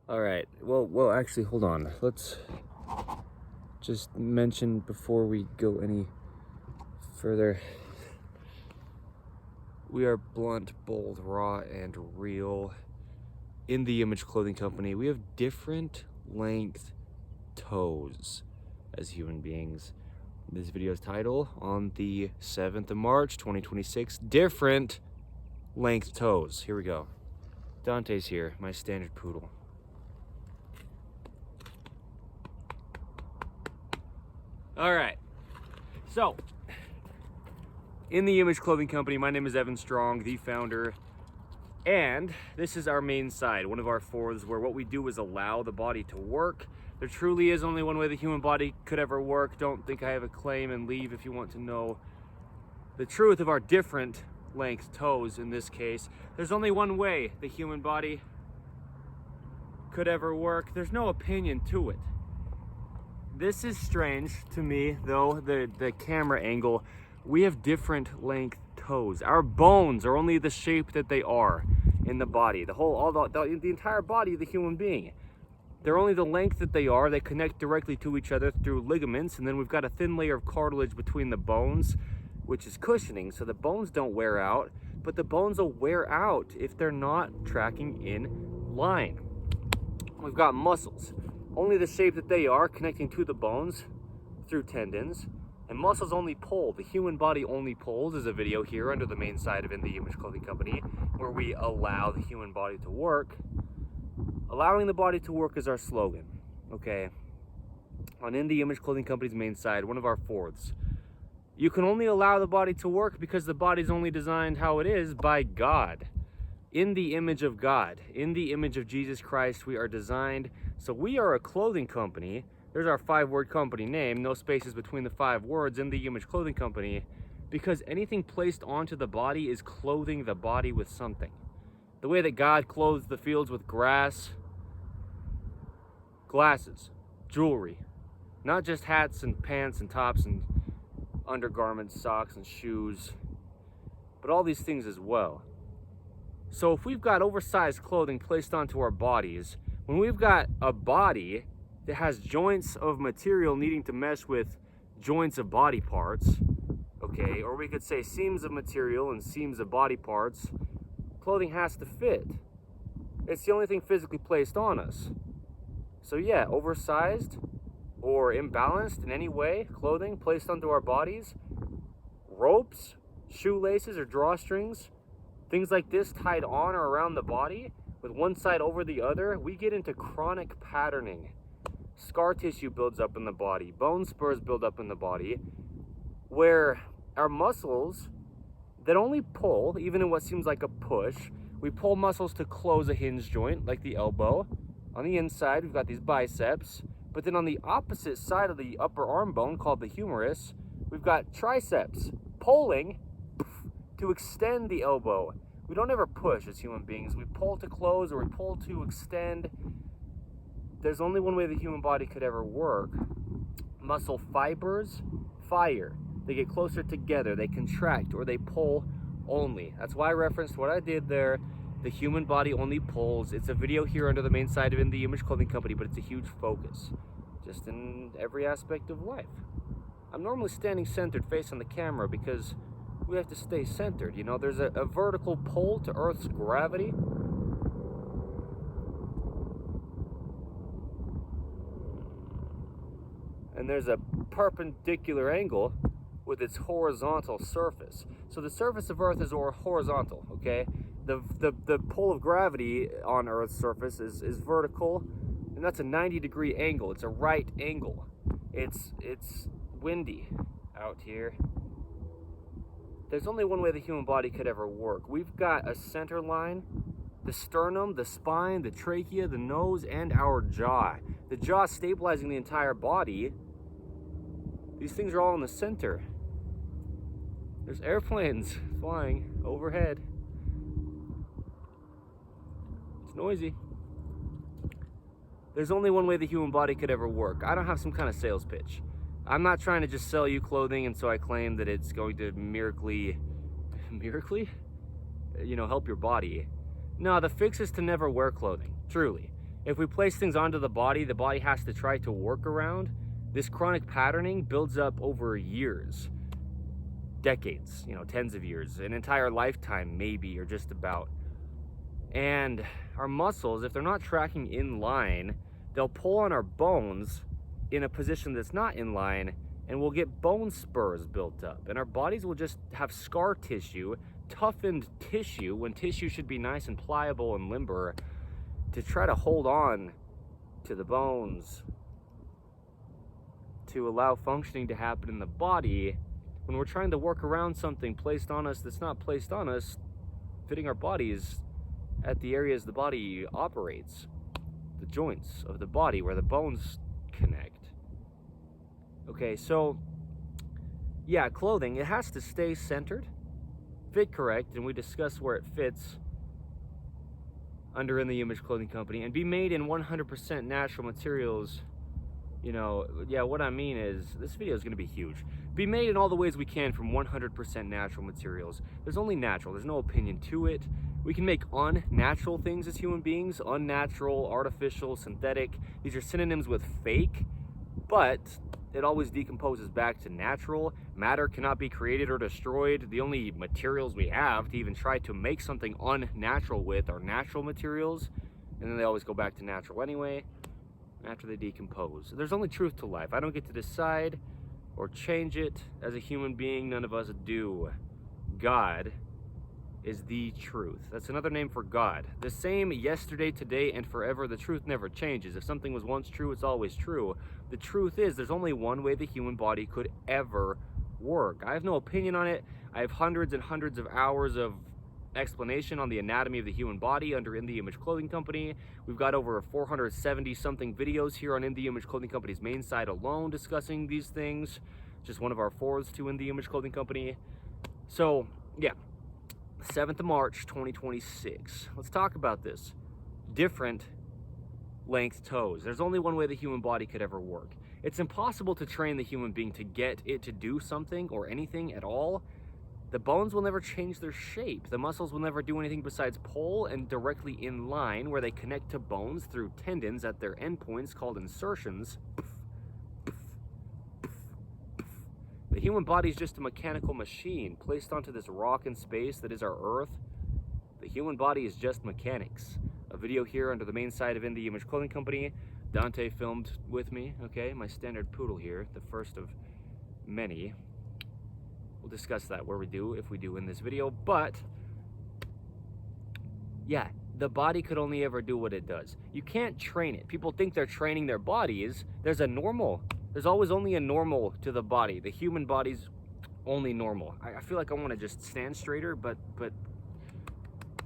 All right. Well, actually, hold on. Let's just mention before we go any further. We are blunt, bold, raw, and real. In the Image Clothing Company, we have different length toes as human beings. This video's title on the 7th of March, 2026, different length toes. Here we go. Dante's here, my standard poodle. All right, so in the Image Clothing Company, my name is Evan Strong, the founder, and this is our main side, one of our fourths, where what we do is allow the body to work. There truly is only one way the human body could ever work. Don't think I have a claim and leave if you want to know the truth of our different length toes in this case. There's only one way the human body could ever work. There's no opinion to it. This is strange to me, though, the camera angle. We have different length toes. Our bones are only the shape that they are in the body. The entire body of the human being. They're only the length that they are. They connect directly to each other through ligaments, and then we've got a thin layer of cartilage between the bones, which is cushioning, so the bones don't wear out, but the bones will wear out if they're not tracking in line. We've got muscles, only the shape that they are, connecting to the bones through tendons, and muscles only pull. The human body only pulls. There's a video here under the main side of In the Image Clothing Company where we allow the human body to work. Allowing the body to work is our slogan, okay? On In the Image Clothing Company's main side, one of our fourths. You can only allow the body to work because the body's only designed how it is by God. In the image of God, in the image of Jesus Christ, we are designed. So we are a clothing company. There's our 5-word company name, no spaces between the 5 words, In the Image Clothing Company, because anything placed onto the body is clothing the body with something. The way that God clothes the fields with grass, glasses, jewelry, not just hats and pants and tops and undergarments, socks and shoes, but all these things as well. So if we've got oversized clothing placed onto our bodies, when we've got a body that has joints of material needing to mesh with joints of body parts, okay, or we could say seams of material and seams of body parts, clothing has to fit. It's the only thing physically placed on us. So yeah, oversized or imbalanced in any way, clothing placed onto our bodies, ropes, shoelaces or drawstrings, things like this tied on or around the body with one side over the other, we get into chronic patterning. Scar tissue builds up in the body, bone spurs build up in the body, where our muscles that only pull, even in what seems like a push, we pull muscles to close a hinge joint like the elbow. On the inside, we've got these biceps, but then on the opposite side of the upper arm bone, called the humerus, we've got triceps pulling to extend the elbow. We don't ever push as human beings. We pull to close or we pull to extend. There's only one way the human body could ever work. Muscle fibers fire. They get closer together. They contract or they pull only. That's why I referenced what I did there. The human body only pulls. It's a video here under the main side of In the Image Clothing Company, but it's a huge focus, just in every aspect of life. I'm normally standing centered facing the camera because we have to stay centered. You know, there's a vertical pull to Earth's gravity. And there's a perpendicular angle with its horizontal surface. So the surface of Earth is horizontal, okay? The pull of gravity on Earth's surface is vertical, and that's a 90-degree angle. It's a right angle. It's windy out here. There's only one way the human body could ever work. We've got a center line, the sternum, the spine, the trachea, the nose, and our jaw. The jaw stabilizing the entire body. These things are all in the center. There's airplanes flying overhead. It's noisy. There's only one way the human body could ever work. I don't have some kind of sales pitch. I'm not trying to just sell you clothing and so I claim that it's going to miraculously, help your body. No, the fix is to never wear clothing, truly. If we place things onto the body has to try to work around. This chronic patterning builds up over years, decades, tens of years, an entire lifetime maybe, or just about. And our muscles, if they're not tracking in line, they'll pull on our bones in a position that's not in line, and we'll get bone spurs built up. And our bodies will just have scar tissue, toughened tissue, when tissue should be nice and pliable and limber, to try to hold on to the bones, to allow functioning to happen in the body when we're trying to work around something placed on us that's not placed on us, fitting our bodies at the areas the body operates, the joints of the body where the bones connect. Okay, so yeah, clothing, it has to stay centered, fit correct, and we discuss where it fits under In the Image Clothing Company, and be made in 100% natural materials. What I mean is, this video is going to be huge. Be made in all the ways we can from 100% natural materials. There's only natural, there's no opinion to it. We can make unnatural things as human beings, unnatural, artificial, synthetic. These are synonyms with fake, but it always decomposes back to natural. Matter cannot be created or destroyed. The only materials we have to even try to make something unnatural with are natural materials, and then they always go back to natural anyway after they decompose. There's only truth to life. I don't get to decide or change it as a human being. None of us do. God is the truth. That's another name for God. The same yesterday, today, and forever. The truth never changes. If something was once true, it's always true. The truth is, there's only one way the human body could ever work. I have no opinion on it. I have hundreds and hundreds of hours of explanation on the anatomy of the human body under In the Image Clothing Company. We've got over 470 something videos here on In the Image Clothing Company's main site alone discussing these things. Just one of our forwards to In the Image Clothing Company. So yeah, 7th of March 2026. Let's talk about this. Different length toes. There's only one way the human body could ever work. It's impossible to train the human being to get it to do something or anything at all. The bones will never change their shape. The muscles will never do anything besides pull and directly in line where they connect to bones through tendons at their endpoints called insertions. The human body is just a mechanical machine placed onto this rock in space that is our Earth. The human body is just mechanics. A video here under the main site of In the Image Clothing Company. Dante filmed with me, okay? My standard poodle here, the first of many. We'll discuss that where we do, if we do in this video. But yeah, the body could only ever do what it does. You can't train it. People think they're training their bodies. There's a normal. There's always only a normal to the body. The human body's only normal. I feel like I want to just stand straighter, but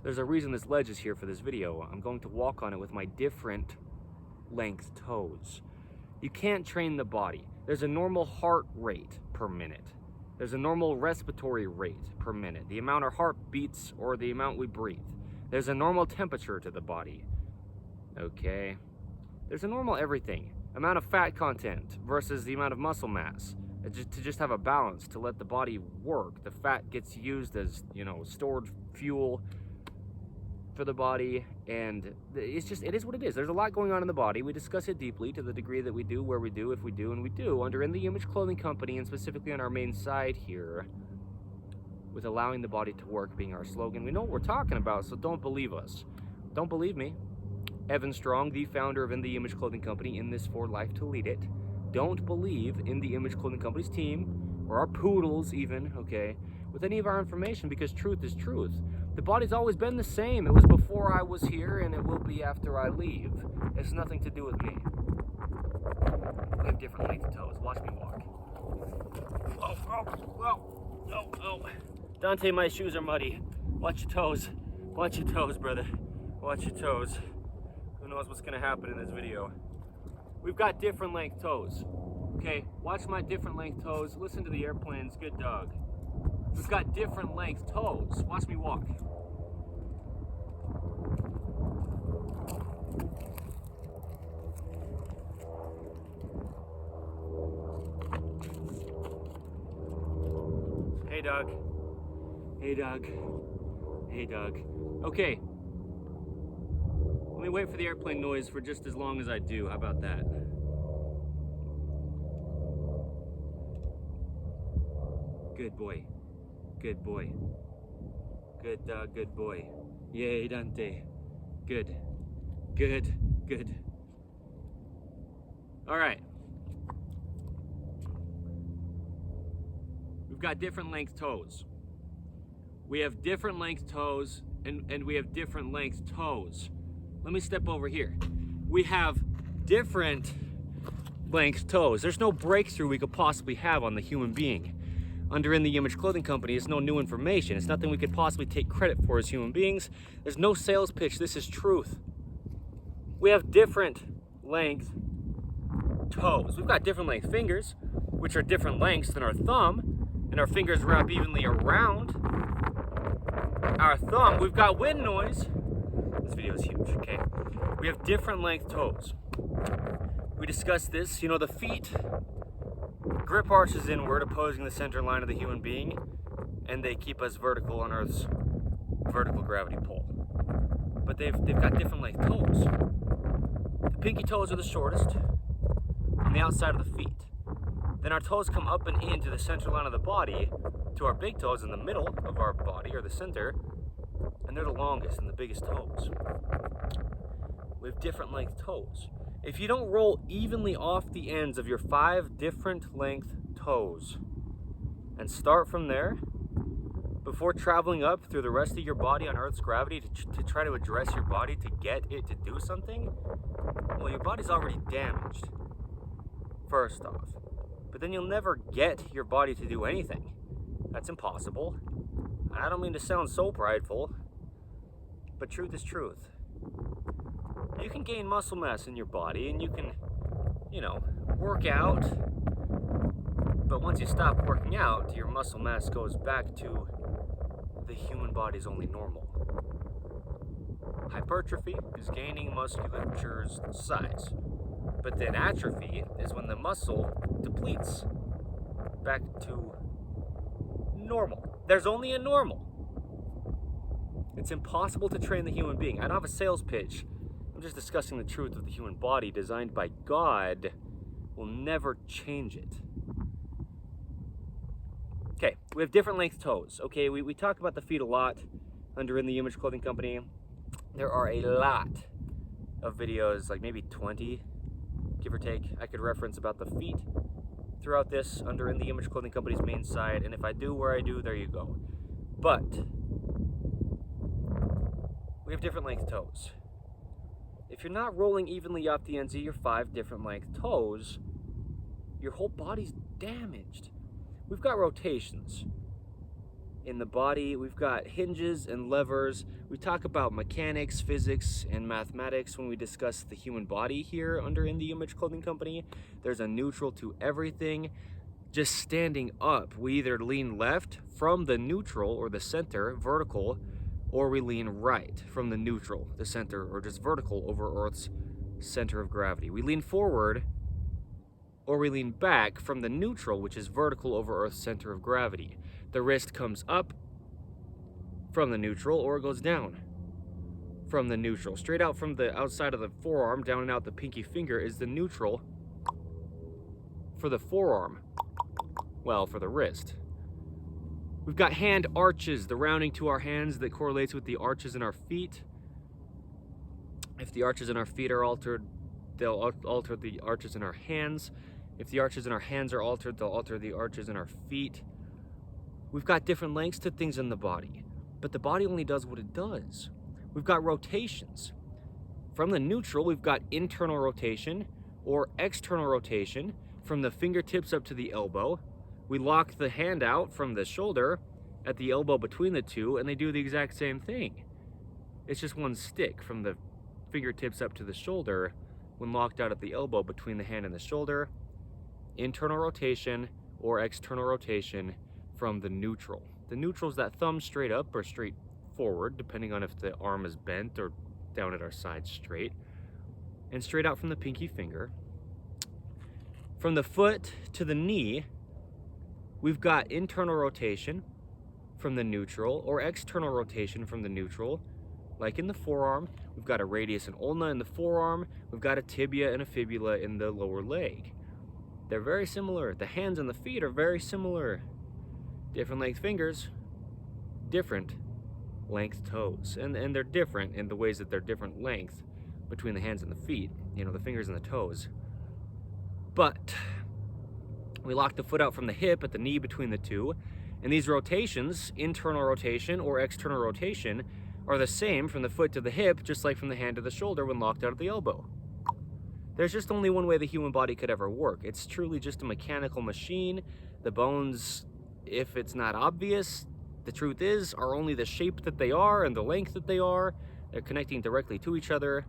there's a reason this ledge is here for this video. I'm going to walk on it with my different length toes. You can't train the body. There's a normal heart rate per minute. There's a normal respiratory rate per minute, the amount our heart beats or the amount we breathe. There's a normal temperature to the body, okay? There's a normal everything. Amount of fat content versus the amount of muscle mass. To just have a balance, to let the body work. The fat gets used as, stored fuel for the body, and it is what it is. There's a lot going on in the body. We discuss it deeply to the degree that we do, where we do, if we do, and we do, under In the Image Clothing Company, and specifically on our main site here, with allowing the body to work being our slogan. We know what we're talking about, so don't believe us. Don't believe me. Evan Strong, the founder of In the Image Clothing Company, in this for life to lead it. Don't believe In the Image Clothing Company's team, or our poodles even, okay, with any of our information, because truth is truth. The body's always been the same. It was before I was here, and it will be after I leave. It's nothing to do with me. We have different length toes. Watch me walk. Oh. Dante, my shoes are muddy. Watch your toes. Watch your toes, brother. Watch your toes. Who knows what's gonna happen in this video? We've got different length toes. Okay, watch my different length toes. Listen to the airplanes. Good dog. We've got different length toes. Watch me walk. Hey, dog. Hey, dog. Hey, dog. Okay. Let me me wait for the airplane noise for just as long as I do. How about that? Good boy. Good boy. Good dog, good boy. Yay, Dante. Good. Good. Good. All right. We've got different length toes. We have different length toes and we have different length toes. Let me step over here. We have different length toes. There's no breakthrough we could possibly have on the human being. Under In the Image Clothing Company, it's no new information. It's nothing we could possibly take credit for as human beings. There's no sales pitch. This is truth. We have different length toes. We've got different length fingers, which are different lengths than our thumb, and our fingers wrap evenly around our thumb. We've got wind noise. This video is huge, okay? We have different length toes. We discussed this, you know, the feet grip arches inward, opposing the center line of the human being, and they keep us vertical on Earth's vertical gravity pull. But they've got different length toes. The pinky toes are the shortest on the outside of the feet. Then our toes come up and into the center line of the body to our big toes in the middle of our body, or the center, and they're the longest and the biggest toes. We have different length toes. If you don't roll evenly off the ends of your 5 different length toes and start from there, before traveling up through the rest of your body on Earth's gravity to try to address your body to get it to do something, well, your body's already damaged, first off. But then you'll never get your body to do anything. That's impossible. And I don't mean to sound so prideful, but truth is truth. You can gain muscle mass in your body and you can, you know, work out. But once you stop working out, your muscle mass goes back to the human body's only normal. Hypertrophy is gaining musculature's size. But then atrophy is when the muscle depletes back to normal. There's only a normal. It's impossible to train the human being. I don't have a sales pitch. I'm just discussing the truth of the human body designed by God. Will never change it. Okay, we have different length toes. Okay, we talk about the feet a lot under In the Image Clothing Company. There are a lot of videos, like maybe 20, give or take, I could reference about the feet throughout this under In the Image Clothing Company's main site. And if I do where I do, there you go. But we have different length toes. If you're not rolling evenly off the ends of your 5 different length toes, your whole body's damaged. We've got rotations in the body. We've got hinges and levers. We talk about mechanics, physics, and mathematics when we discuss the human body here under In the Image Clothing Company. There's a neutral to everything. Just standing up, we either lean left from the neutral or the center, vertical, or we lean right from the neutral, the center, or just vertical over Earth's center of gravity. We lean forward or we lean back from the neutral, which is vertical over Earth's center of gravity. The wrist comes up from the neutral or it goes down from the neutral. Straight out from the outside of the forearm, down and out the pinky finger is the neutral for the forearm. Well, for the wrist. We've got hand arches, the rounding to our hands that correlates with the arches in our feet. If the arches in our feet are altered, they'll alter the arches in our hands. If the arches in our hands are altered, they'll alter the arches in our feet. We've got different lengths to things in the body, but the body only does what it does. We've got rotations. From the neutral, we've got internal rotation or external rotation from the fingertips up to the elbow. We lock the hand out from the shoulder at the elbow between the two, and they do the exact same thing. It's just one stick from the fingertips up to the shoulder when locked out at the elbow between the hand and the shoulder. Internal rotation or external rotation from the neutral. The neutral is that thumb straight up or straight forward, depending on if the arm is bent or down at our side straight. And straight out from the pinky finger. From the foot to the knee, we've got internal rotation from the neutral or external rotation from the neutral, like in the forearm. We've got a radius and ulna in the forearm. We've got a tibia and a fibula in the lower leg. They're very similar. The hands and the feet are very similar. Different length fingers, different length toes. And they're different in the ways that they're different length between the hands and the feet, you know, the fingers and the toes. But we lock the foot out from the hip at the knee between the two, and these rotations, internal rotation or external rotation, are the same from the foot to the hip, just like from the hand to the shoulder when locked out at the elbow. There's just only one way the human body could ever work. It's truly just a mechanical machine. The bones, if it's not obvious, the truth is, are only the shape that they are and the length that they are. They're connecting directly to each other.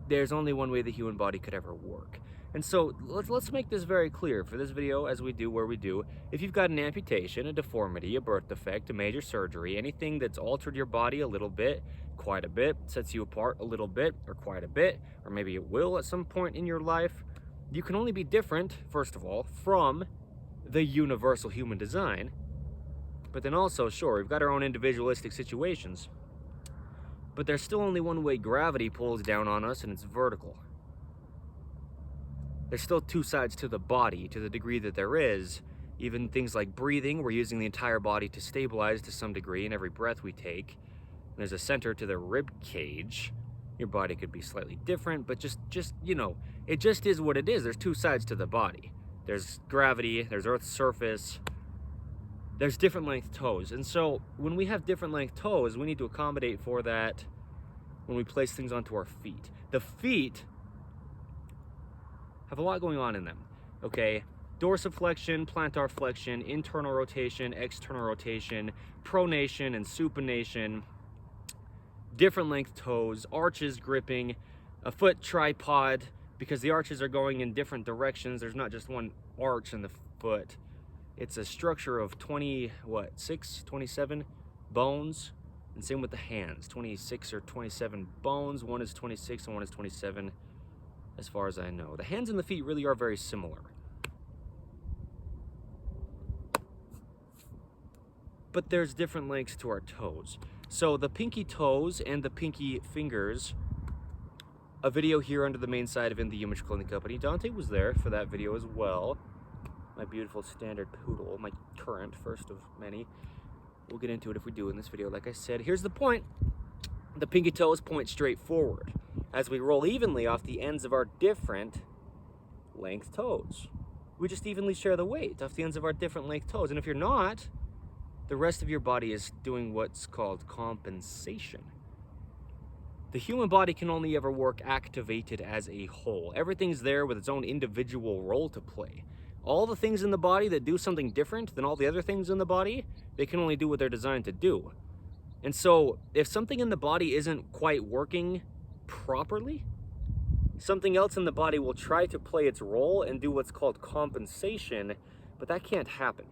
There's only one way the human body could ever work. And so let's make this very clear for this video, as we do where we do. If you've got an amputation, a deformity, a birth defect, a major surgery, anything that's altered your body a little bit, quite a bit, sets you apart a little bit or quite a bit, or maybe it will at some point in your life, you can only be different, first of all, from the universal human design. But then also, sure, we've got our own individualistic situations, but there's still only one way gravity pulls down on us, and it's vertical. There's still two sides to the body, to the degree that there is. Even things like breathing, we're using the entire body to stabilize to some degree in every breath we take. And there's a center to the rib cage. Your body could be slightly different, but just you know, it just is what it is. There's two sides to the body. There's gravity, there's Earth's surface, there's different length toes. And so when we have different length toes, we need to accommodate for that when we place things onto our feet. The feet have a lot going on in them, okay? Dorsiflexion, plantar flexion, internal rotation, external rotation, pronation and supination, different length toes, arches gripping, a foot tripod, because the arches are going in different directions. There's not just one arch in the foot. It's a structure of 27 bones, and same with the hands, 26 or 27 bones. One is 26 and one is 27. As far as I know. The hands and the feet really are very similar. But there's different lengths to our toes. So the pinky toes and the pinky fingers, a video here under the main side of In The Image Clothing Company. Dante was there for that video as well. My beautiful standard poodle, my current, first of many. We'll get into it if we do in this video. Like I said, here's the point. The pinky toes point straight forward as we roll evenly off the ends of our different length toes. We just evenly share the weight off the ends of our different length toes. And if you're not, the rest of your body is doing what's called compensation. The human body can only ever work activated as a whole. Everything's there with its own individual role to play. All the things in the body that do something different than all the other things in the body, they can only do what they're designed to do. And so if something in the body isn't quite working properly, something else in the body will try to play its role and do what's called compensation, but that can't happen.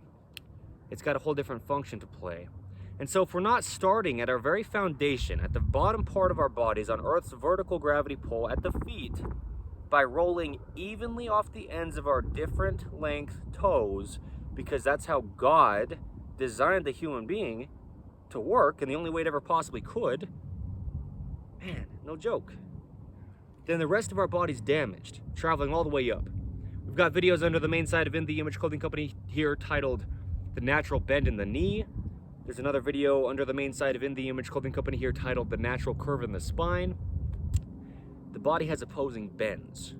It's got a whole different function to play. And so if we're not starting at our very foundation, at the bottom part of our bodies on Earth's vertical gravity pull at the feet, by rolling evenly off the ends of our different length toes, because that's how God designed the human being to work, and the only way it ever possibly could, man, no joke, then the rest of our body's damaged, traveling all the way up. We've got videos under the main side of In The Image Clothing Company here titled The Natural Bend in the Knee. There's another video under the main side of In The Image Clothing Company here titled The Natural Curve in the Spine. The body has opposing bends.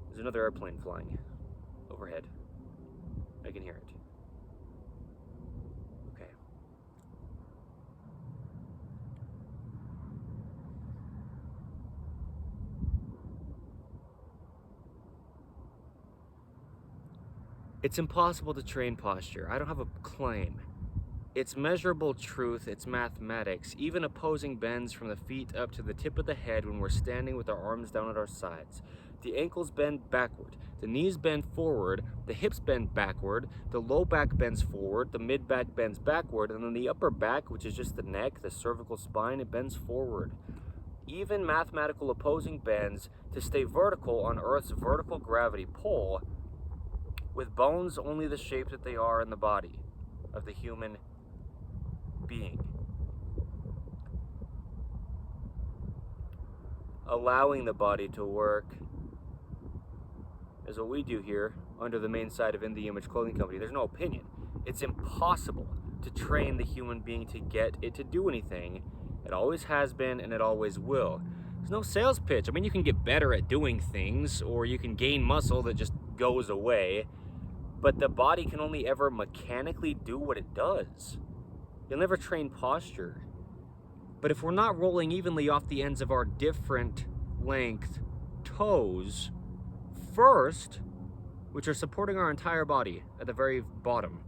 There's another airplane flying overhead. I can hear it. Okay. It's impossible to train posture. I don't have a claim. It's measurable truth, it's mathematics, even opposing bends from the feet up to the tip of the head when we're standing with our arms down at our sides. The ankles bend backward, the knees bend forward, the hips bend backward, the low back bends forward, the mid back bends backward, and then the upper back, which is just the neck, the cervical spine, it bends forward. Even mathematical opposing bends to stay vertical on Earth's vertical gravity pull, with bones only the shape that they are in the body of the human being. allowing the body to work is what we do here under the main side of In The Image Clothing Company. There's no opinion. It's impossible to train the human being to get it to do anything. It always has been and it always will. There's no sales pitch. I mean, you can get better at doing things, or you can gain muscle that just goes away, but the body can only ever mechanically do what it does. You'll never train posture. But if we're not rolling evenly off the ends of our different length toes first, which are supporting our entire body at the very bottom,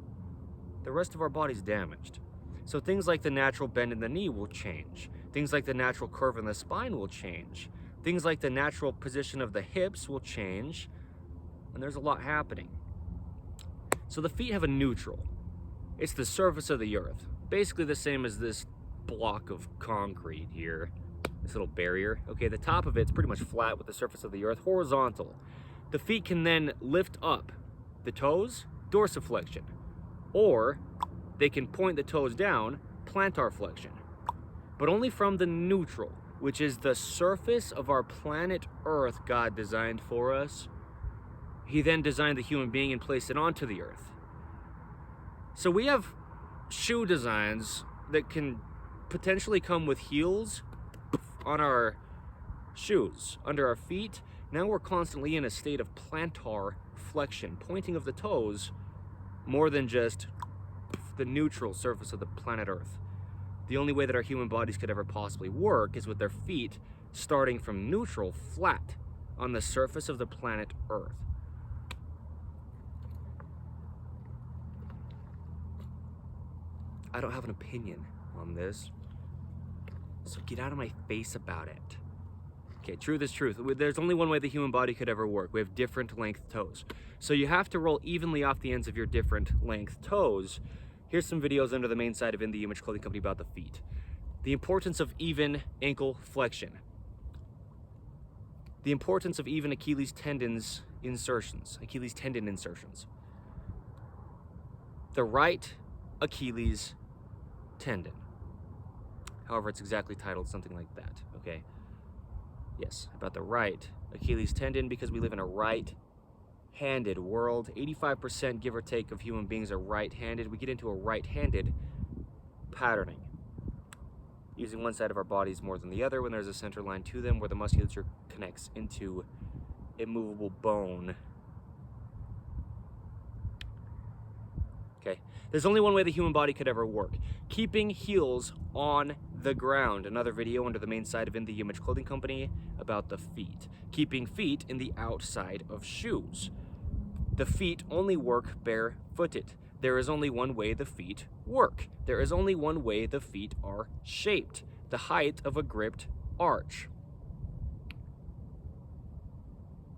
the rest of our body's damaged. So things like the natural bend in the knee will change. Things like the natural curve in the spine will change. Things like the natural position of the hips will change. And there's a lot happening. So the feet have a neutral. It's the surface of the earth. Basically the same as this block of concrete here. This little barrier. Okay, the top of it's pretty much flat with the surface of the earth, horizontal. The feet can then lift up the toes, dorsiflexion. Or they can point the toes down, plantar flexion. But only from the neutral, which is the surface of our planet Earth God designed for us. He then designed the human being and placed it onto the earth. So we have shoe designs that can potentially come with heels on our shoes, under our feet. Now we're constantly in a state of plantar flexion, pointing of the toes more than just the neutral surface of the planet Earth. The only way that our human bodies could ever possibly work is with their feet starting from neutral, flat, on the surface of the planet Earth. I don't have an opinion on this, so get out of my face about it. Okay, truth is truth. There's only one way the human body could ever work. We have different length toes. So you have to roll evenly off the ends of your different length toes. Here's some videos under the main side of In The Image Clothing Company about the feet. The importance of even ankle flexion. The importance of even Achilles tendon insertions. The right Achilles tendon. However, it's exactly titled something like that, okay? Yes, about the right Achilles tendon, because we live in a right-handed world. 85%, give or take, of human beings are right-handed. We get into a right-handed patterning, using one side of our bodies more than the other when there's a center line to them where the musculature connects into immovable bone. Okay, there's only one way the human body could ever work. Keeping heels on the ground. Another video under the main side of In The Image Clothing Company about the feet. Keeping feet in the outside of shoes. The feet only work barefooted. There is only one way the feet work. There is only one way the feet are shaped. The height of a gripped arch.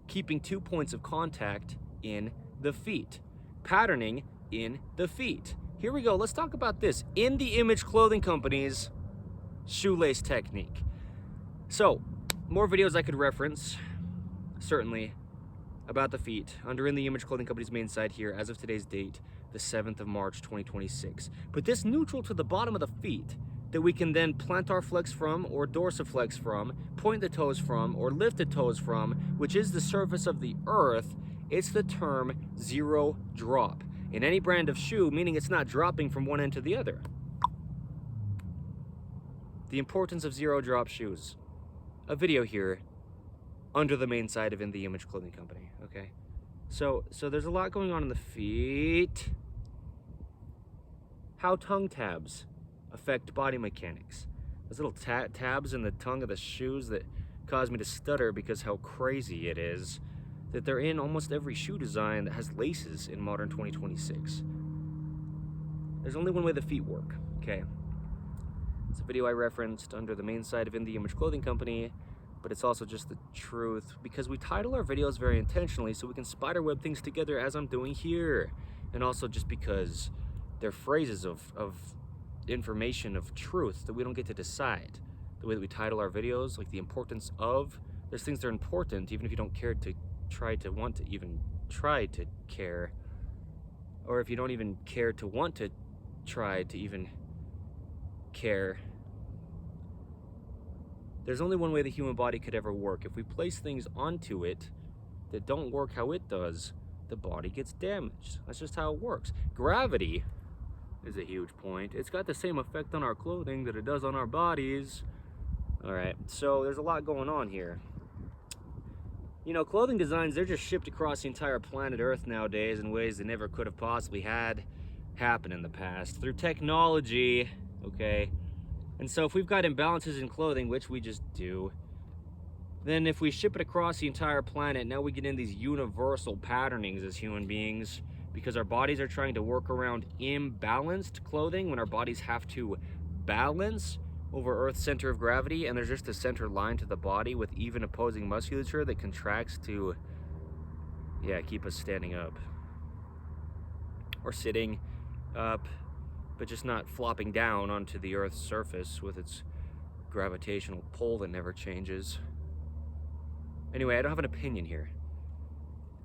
Keeping 2 points of contact in the feet. Patterning in the feet. Here we go. Let's talk about this. In The Image Clothing Company's shoelace technique. So, more videos I could reference, certainly, about the feet under In The Image Clothing Company's main site here as of today's date, the 7th of March, 2026. But this neutral to the bottom of the feet that we can then plantar flex from, or dorsiflex from, point the toes from, or lift the toes from, which is the surface of the earth, it's the term zero drop. In any brand of shoe, meaning it's not dropping from one end to the other. The importance of zero drop shoes. A video here under the main side of In The Image Clothing Company, okay? So there's a lot going on in the feet. How tongue tabs affect body mechanics. Those little tabs in the tongue of the shoes that cause me to stutter because how crazy it is that they're in almost every shoe design that has laces in modern 2026. There's only one way the feet work, okay? It's a video I referenced under the main side of In The Image Clothing Company, but it's also just the truth because we title our videos very intentionally so we can spiderweb things together as I'm doing here. And also just because they're phrases of information, of truth that we don't get to decide. The way that we title our videos, like the importance of, there's things that are important even if you don't care to want to even try to care, or if you don't even care to want to try to even care. There's only one way the human body could ever work. If we place things onto it that don't work how it does, the body gets damaged. That's just how it works. Gravity is a huge point. It's got the same effect on our clothing that it does on our bodies. All right, so there's a lot going on here. You know, clothing designs, they're just shipped across the entire planet Earth nowadays in ways they never could have possibly had happen in the past through technology, okay? And so if we've got imbalances in clothing, which we just do, then if we ship it across the entire planet, now we get in these universal patternings as human beings because our bodies are trying to work around imbalanced clothing when our bodies have to balance over Earth's center of gravity, and there's just a center line to the body with even opposing musculature that contracts to, keep us standing up. Or sitting up, but just not flopping down onto the Earth's surface with its gravitational pull that never changes. Anyway, I don't have an opinion here.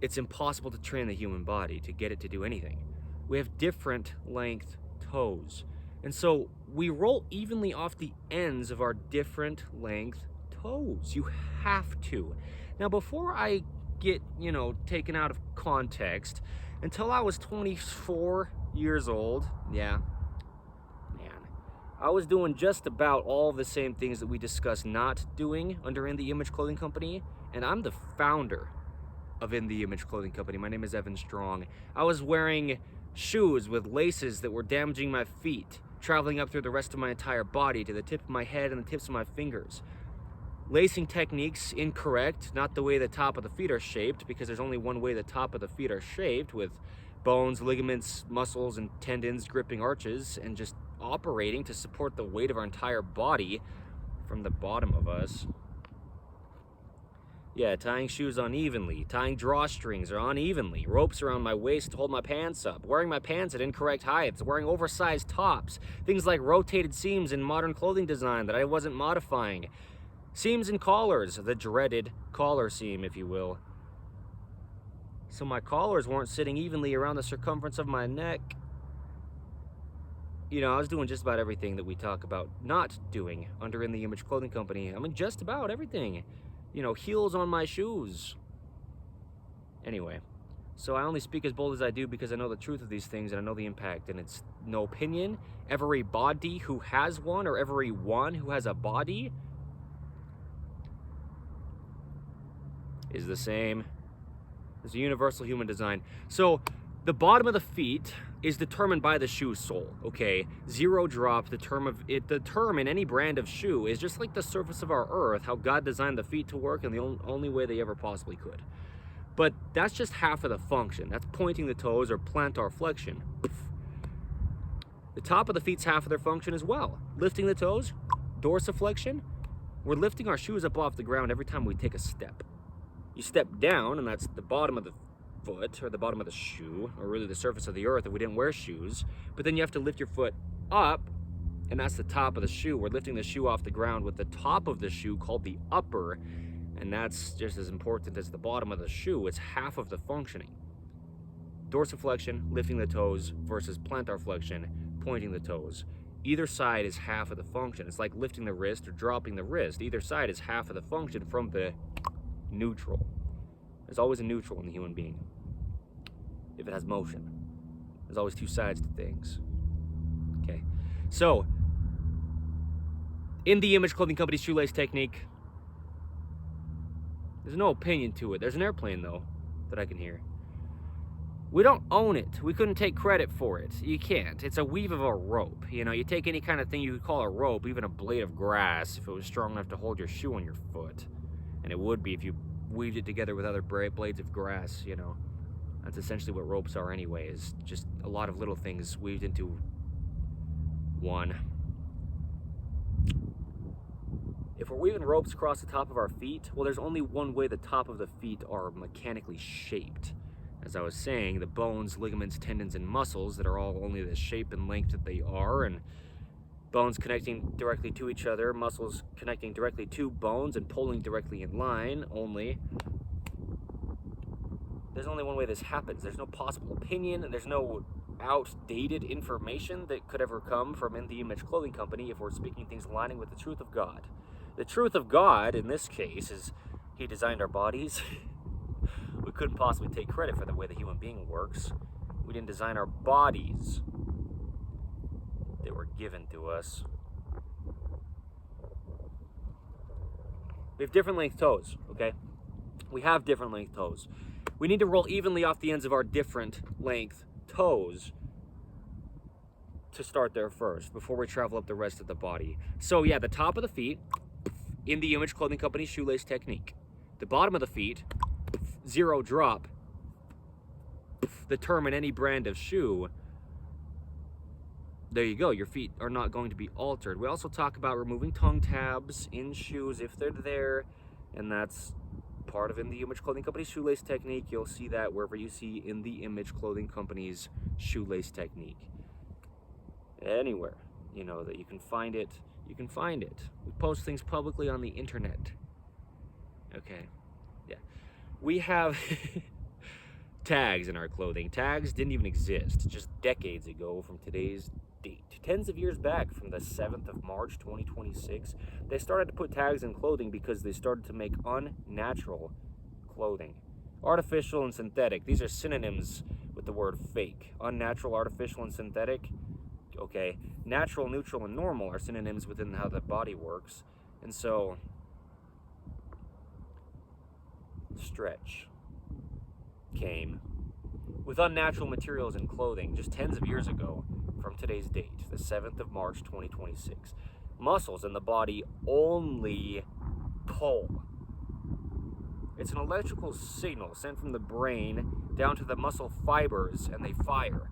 It's impossible to train the human body to get it to do anything. We have different length toes. And so we roll evenly off the ends of our different length toes. You have to. Now, before I get, taken out of context, until I was 24 years old, I was doing just about all the same things that we discussed not doing under In The Image Clothing Company, and I'm the founder of In The Image Clothing Company. My name is Evan Strong. I was wearing shoes with laces that were damaging my feet, traveling up through the rest of my entire body to the tip of my head and the tips of my fingers. Lacing techniques incorrect, not the way the top of the feet are shaped, because there's only one way the top of the feet are shaped, with bones, ligaments, muscles, and tendons gripping arches and just operating to support the weight of our entire body from the bottom of us. Tying shoes unevenly, tying drawstrings or unevenly, ropes around my waist to hold my pants up, wearing my pants at incorrect heights, wearing oversized tops, things like rotated seams in modern clothing design that I wasn't modifying, seams and collars, the dreaded collar seam, if you will. So my collars weren't sitting evenly around the circumference of my neck. I was doing just about everything that we talk about not doing under In The Image Clothing Company. I mean, just about everything. Heels on my shoes. Anyway, so I only speak as bold as I do because I know the truth of these things and I know the impact, and it's no opinion. Everybody who has one, or everyone who has a body, is the same. It's a universal human design. So the bottom of the feet is determined by the shoe sole, okay? Zero drop, the term in any brand of shoe is just like the surface of our earth, how God designed the feet to work in the only way they ever possibly could. But that's just half of the function. That's pointing the toes or plantar flexion. The top of the feet's half of their function as well. Lifting the toes, dorsiflexion. We're lifting our shoes up off the ground every time we take a step. You step down, and that's the bottom of the foot, or the bottom of the shoe, or really the surface of the earth if we didn't wear shoes. But then you have to lift your foot up, and that's the top of the shoe. We're lifting the shoe off the ground with the top of the shoe called the upper, and that's just as important as the bottom of the shoe. It's half of the functioning. Dorsiflexion, lifting the toes, versus plantar flexion, pointing the toes. Either side is half of the function. It's like lifting the wrist or dropping the wrist. Either side is half of the function from the neutral. There's always a neutral in the human being. If it has motion, there's always two sides to things. Okay, so In The Image Clothing Company's shoelace technique, there's no opinion to it. There's an airplane though that I can hear. We don't own it. We couldn't take credit for it. You can't. It's a weave of a rope. You take any kind of thing you could call a rope, even a blade of grass, if it was strong enough to hold your shoe on your foot. And it would be if you weaved it together with other blades of grass, That's essentially what ropes are anyway, is just a lot of little things weaved into one. If we're weaving ropes across the top of our feet, well, there's only one way the top of the feet are mechanically shaped. As I was saying, the bones, ligaments, tendons, and muscles that are all only the shape and length that they are, and bones connecting directly to each other, muscles connecting directly to bones and pulling directly in line only. There's only one way this happens. There's no possible opinion, and there's no outdated information that could ever come from In The Image Clothing Company if we're speaking things aligning with the truth of God. The truth of God, in this case, is He designed our bodies. We couldn't possibly take credit for the way the human being works. We didn't design our bodies. They were given to us. We have different length toes, okay? We have different length toes. We need to roll evenly off the ends of our different length toes to start there first before we travel up the rest of the body. So yeah, the top of the feet, in the Image Clothing Company shoelace technique. The bottom of the feet, zero drop, the term in any brand of shoe. There you go, your feet are not going to be altered. We also talk about removing tongue tabs in shoes if they're there, and that's part of In the Image Clothing Company's shoelace technique. You'll see that wherever you see In the Image Clothing Company's shoelace technique. Anywhere, you know, that you can find it, you can find it. We post things publicly on the internet. Okay, yeah. We have tags in our clothing. Tags didn't even exist just decades ago from today's date. Tens of years back, from the 7th of March 2026, they started to put tags in clothing because they started to make unnatural clothing. Artificial and synthetic, these are synonyms with the word fake. Unnatural, artificial, and synthetic. Okay, natural, neutral, and normal are synonyms within how the body works. And so, stretch came with unnatural materials in clothing just tens of years ago from today's date, the 7th of March 2026. Muscles in the body only pull. It's an electrical signal sent from the brain down to the muscle fibers, and they fire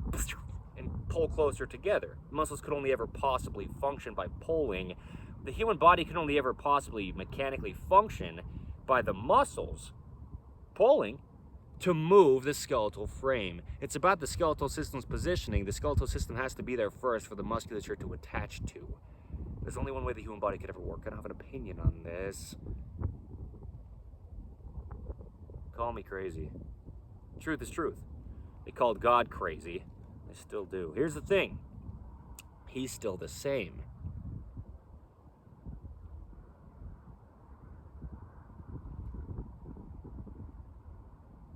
and pull closer together. Muscles could only ever possibly function by pulling. The human body can only ever possibly mechanically function by the muscles pulling to move the skeletal frame. It's about the skeletal system's positioning. The skeletal system has to be there first for the musculature to attach to. There's only one way the human body could ever work. I don't have an opinion on this. Call me crazy. Truth is truth. They called God crazy. They still do. Here's the thing. He's still the same.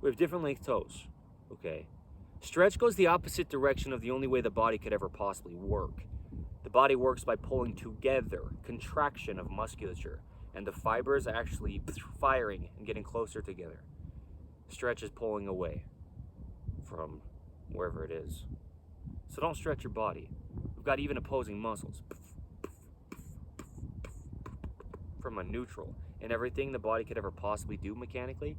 We have different length toes, okay? Stretch goes the opposite direction of the only way the body could ever possibly work. The body works by pulling together, contraction of musculature, and the fibers actually firing and getting closer together. Stretch is pulling away from wherever it is. So don't stretch your body. We've got even opposing muscles. From a neutral. And everything the body could ever possibly do mechanically.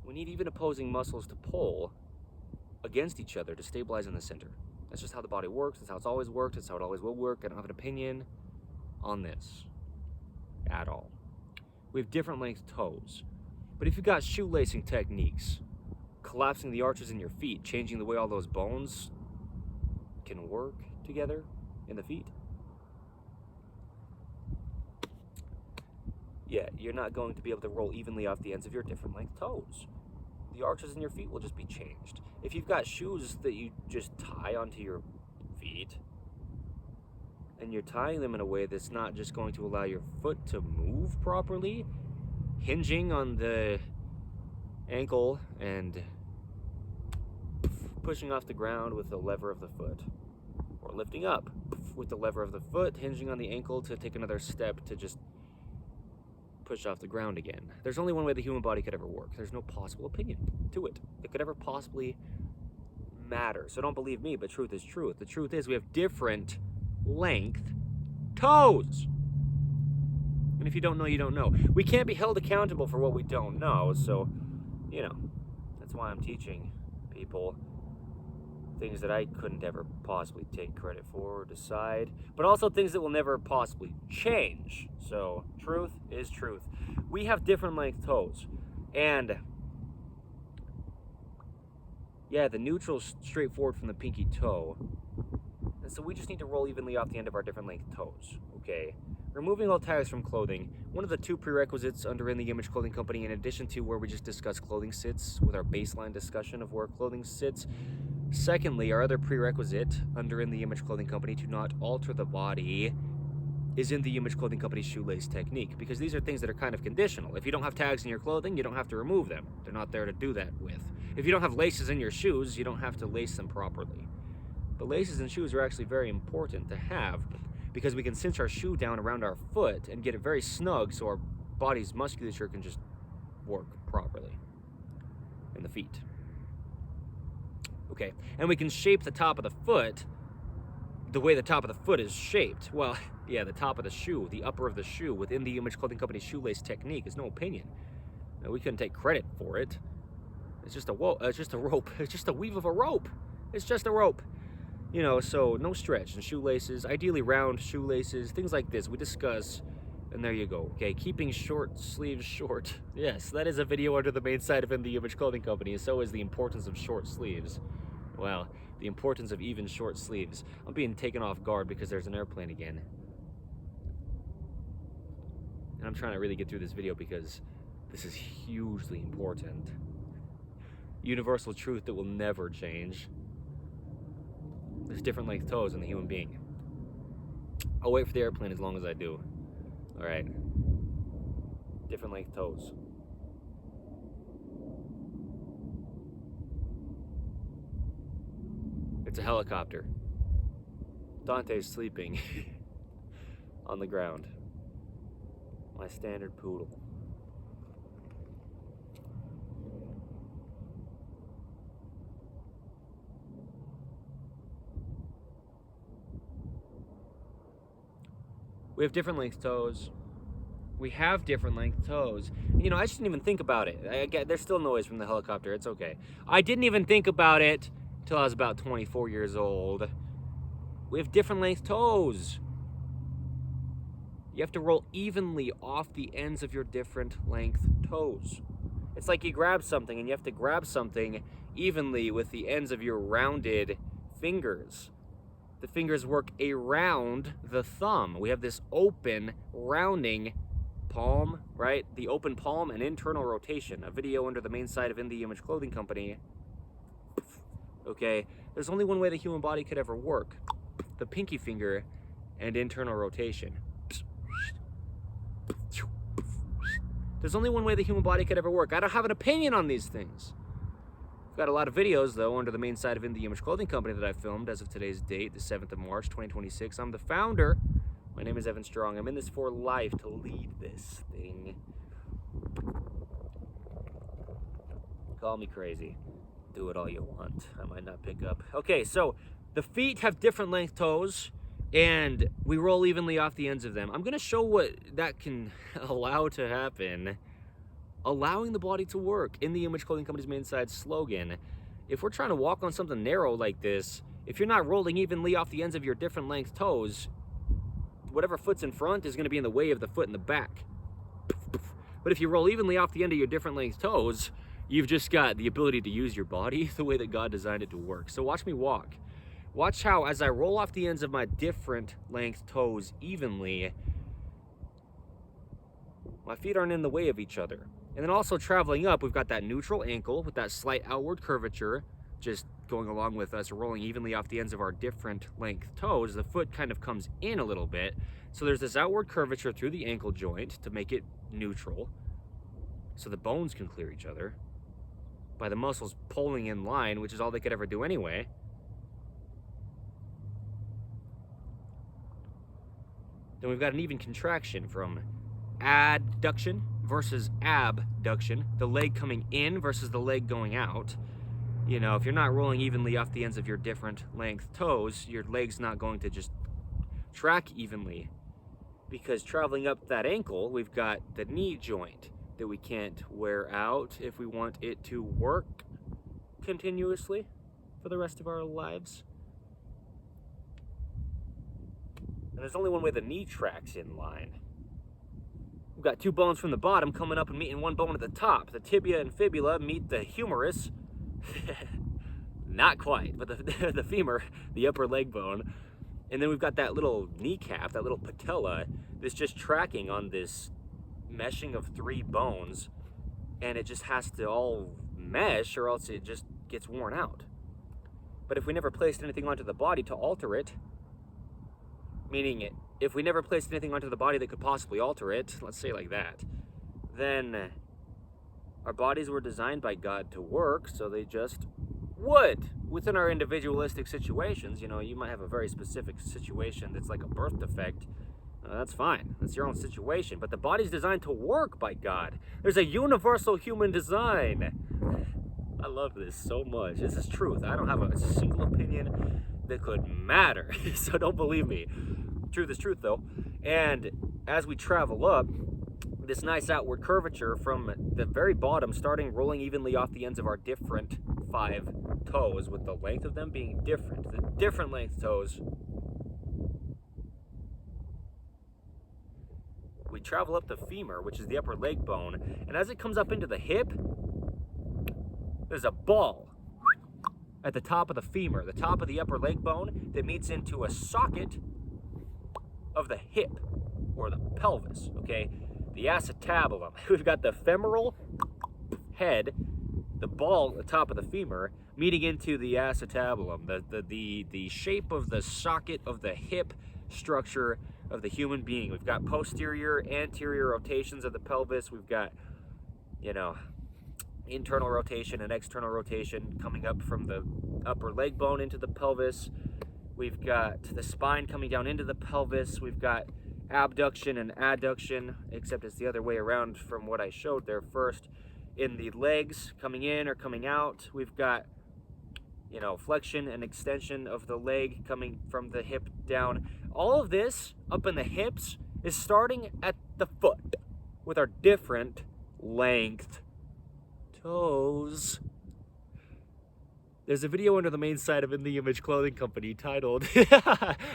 We need even opposing muscles to pull against each other to stabilize in the center. That's just how the body works. That's how it's always worked. That's how it always will work. I don't have an opinion on this at all. We have different length toes. But if you've got shoelacing techniques, collapsing the arches in your feet, changing the way all those bones can work together in the feet, yeah, you're not going to be able to roll evenly off the ends of your different length toes. The arches in your feet will just be changed. If you've got shoes that you just tie onto your feet, and you're tying them in a way that's not just going to allow your foot to move properly, hinging on the ankle and pushing off the ground with the lever of the foot, or lifting up with the lever of the foot, hinging on the ankle to take another step to just push off the ground again. There's only one way the human body could ever work. There's no possible opinion to it that could ever possibly matter. So don't believe me, but truth is truth. The truth is we have different length toes. And if you don't know, you don't know. We can't be held accountable for what we don't know. So, you know, that's why I'm teaching people things that I couldn't ever possibly take credit for or decide, but also things that will never possibly change. So truth is truth. We have different length toes, and yeah, the neutral's straightforward from the pinky toe, and so we just need to roll evenly off the end of our different length toes, okay? Removing all tags from clothing, one of the two prerequisites under In the Image Clothing Company, in addition to where we just discuss clothing sits with our baseline discussion of where clothing sits, Secondly, our other prerequisite under In the Image Clothing Company to not alter the body is In the Image Clothing Company shoelace technique, because these are things that are kind of conditional. If you don't have tags in your clothing, you don't have to remove them. They're not there to do that with. If you don't have laces in your shoes, you don't have to lace them properly. But laces in shoes are actually very important to have, because we can cinch our shoe down around our foot and get it very snug so our body's musculature can just work properly in the feet. Okay, and we can shape the top of the foot the way the top of the foot is shaped. Well, yeah, the top of the shoe, the upper of the shoe, within the Image Clothing Company shoelace technique is no opinion. Now, we couldn't take credit for it. It's just a rope. It's just a weave of a rope. It's just a rope. You know, so no stretch and shoelaces, ideally round shoelaces, things like this we discuss, and there you go. Okay, keeping short sleeves short. Yes, that is a video under the main side of In the Image Clothing Company, and so is the importance of short sleeves. Well, the importance of even short sleeves. I'm being taken off guard because there's an airplane again. And I'm trying to really get through this video because this is hugely important. Universal truth that will never change. There's different length toes in the human being. I'll wait for the airplane as long as I do. Alright. Different length toes. It's a helicopter. Dante's sleeping on the ground. My standard poodle. We have different length toes. We have different length toes. You know, I shouldn't even think about it. There's still noise from the helicopter. It's okay. I didn't even think about it till I was about 24 years old. We have different length toes. You have to roll evenly off the ends of your different length toes. It's like you grab something and you have to grab something evenly with the ends of your rounded fingers. The fingers work around the thumb. We have this open, rounding palm, right? The open palm and internal rotation. A video under the main side of In the Image Clothing Company. Okay, there's only one way the human body could ever work. The pinky finger and internal rotation. There's only one way the human body could ever work. I don't have an opinion on these things. I've got a lot of videos, though, under the main side of In the Image Clothing Company that I filmed as of today's date, the 7th of March, 2026. I'm the founder. My name is Evan Strong. I'm in this for life to lead this thing. Call me crazy. Do it all you want. I might not pick up. Okay, so the feet have different length toes, and we roll evenly off the ends of them. I'm going to show what that can allow to happen. Allowing the body to work. In the Image Clothing Company's main side slogan. If we're trying to walk on something narrow like this, if you're not rolling evenly off the ends of your different length toes, whatever foot's in front is going to be in the way of the foot in the back. But if you roll evenly off the end of your different length toes, you've just got the ability to use your body the way that God designed it to work. So watch me walk. Watch how, as I roll off the ends of my different length toes evenly, my feet aren't in the way of each other. And then also traveling up, we've got that neutral ankle with that slight outward curvature, just going along with us rolling evenly off the ends of our different length toes. The foot kind of comes in a little bit. So there's this outward curvature through the ankle joint to make it neutral, so the bones can clear each other by the muscles pulling in line, which is all they could ever do anyway. Then we've got an even contraction from adduction versus abduction, the leg coming in versus the leg going out. You know, if you're not rolling evenly off the ends of your different length toes, your leg's not going to just track evenly, because traveling up that ankle, we've got the knee joint that we can't wear out if we want it to work continuously for the rest of our lives. And there's only one way the knee tracks in line. We've got two bones from the bottom coming up and meeting one bone at the top. The tibia and fibula meet the humerus. Not quite, but the femur, the upper leg bone. And then we've got that little kneecap, that little patella, that's just tracking on this meshing of three bones. And it just has to all mesh, or else it just gets worn out. But if we never placed anything onto the body to alter it, meaning if we never placed anything onto the body that could possibly alter it, let's say like that, then our bodies were designed by God to work, so they just would. Within our individualistic situations, you know, you might have a very specific situation that's like a birth defect. That's fine. That's your own situation. But the body's designed to work by God. There's a universal human design. I love this so much. This is truth. I don't have a single opinion that could matter. So don't believe me. Truth is truth, though. And as we travel up, this nice outward curvature from the very bottom, starting rolling evenly off the ends of our different 5 toes, with the length of them being different. The different length toes. We travel up the femur, which is the upper leg bone, and as it comes up into the hip, there's a ball at the top of the femur, the top of the upper leg bone, that meets into a socket of the hip, or the pelvis, okay? The acetabulum. We've got the femoral head, the ball at the top of the femur, meeting into the acetabulum, the shape of the socket of the hip structure of the human being. We've got posterior, anterior rotations of the pelvis. We've got, you know, internal rotation and external rotation coming up from the upper leg bone into the pelvis. We've got the spine coming down into the pelvis. We've got abduction and adduction, except it's the other way around from what I showed there first. In the legs, coming in or coming out, we've got, you know, flexion and extension of the leg coming from the hip down. All of this up in the hips is starting at the foot with our different length toes. There's a video under the main site of In the Image Clothing Company titled,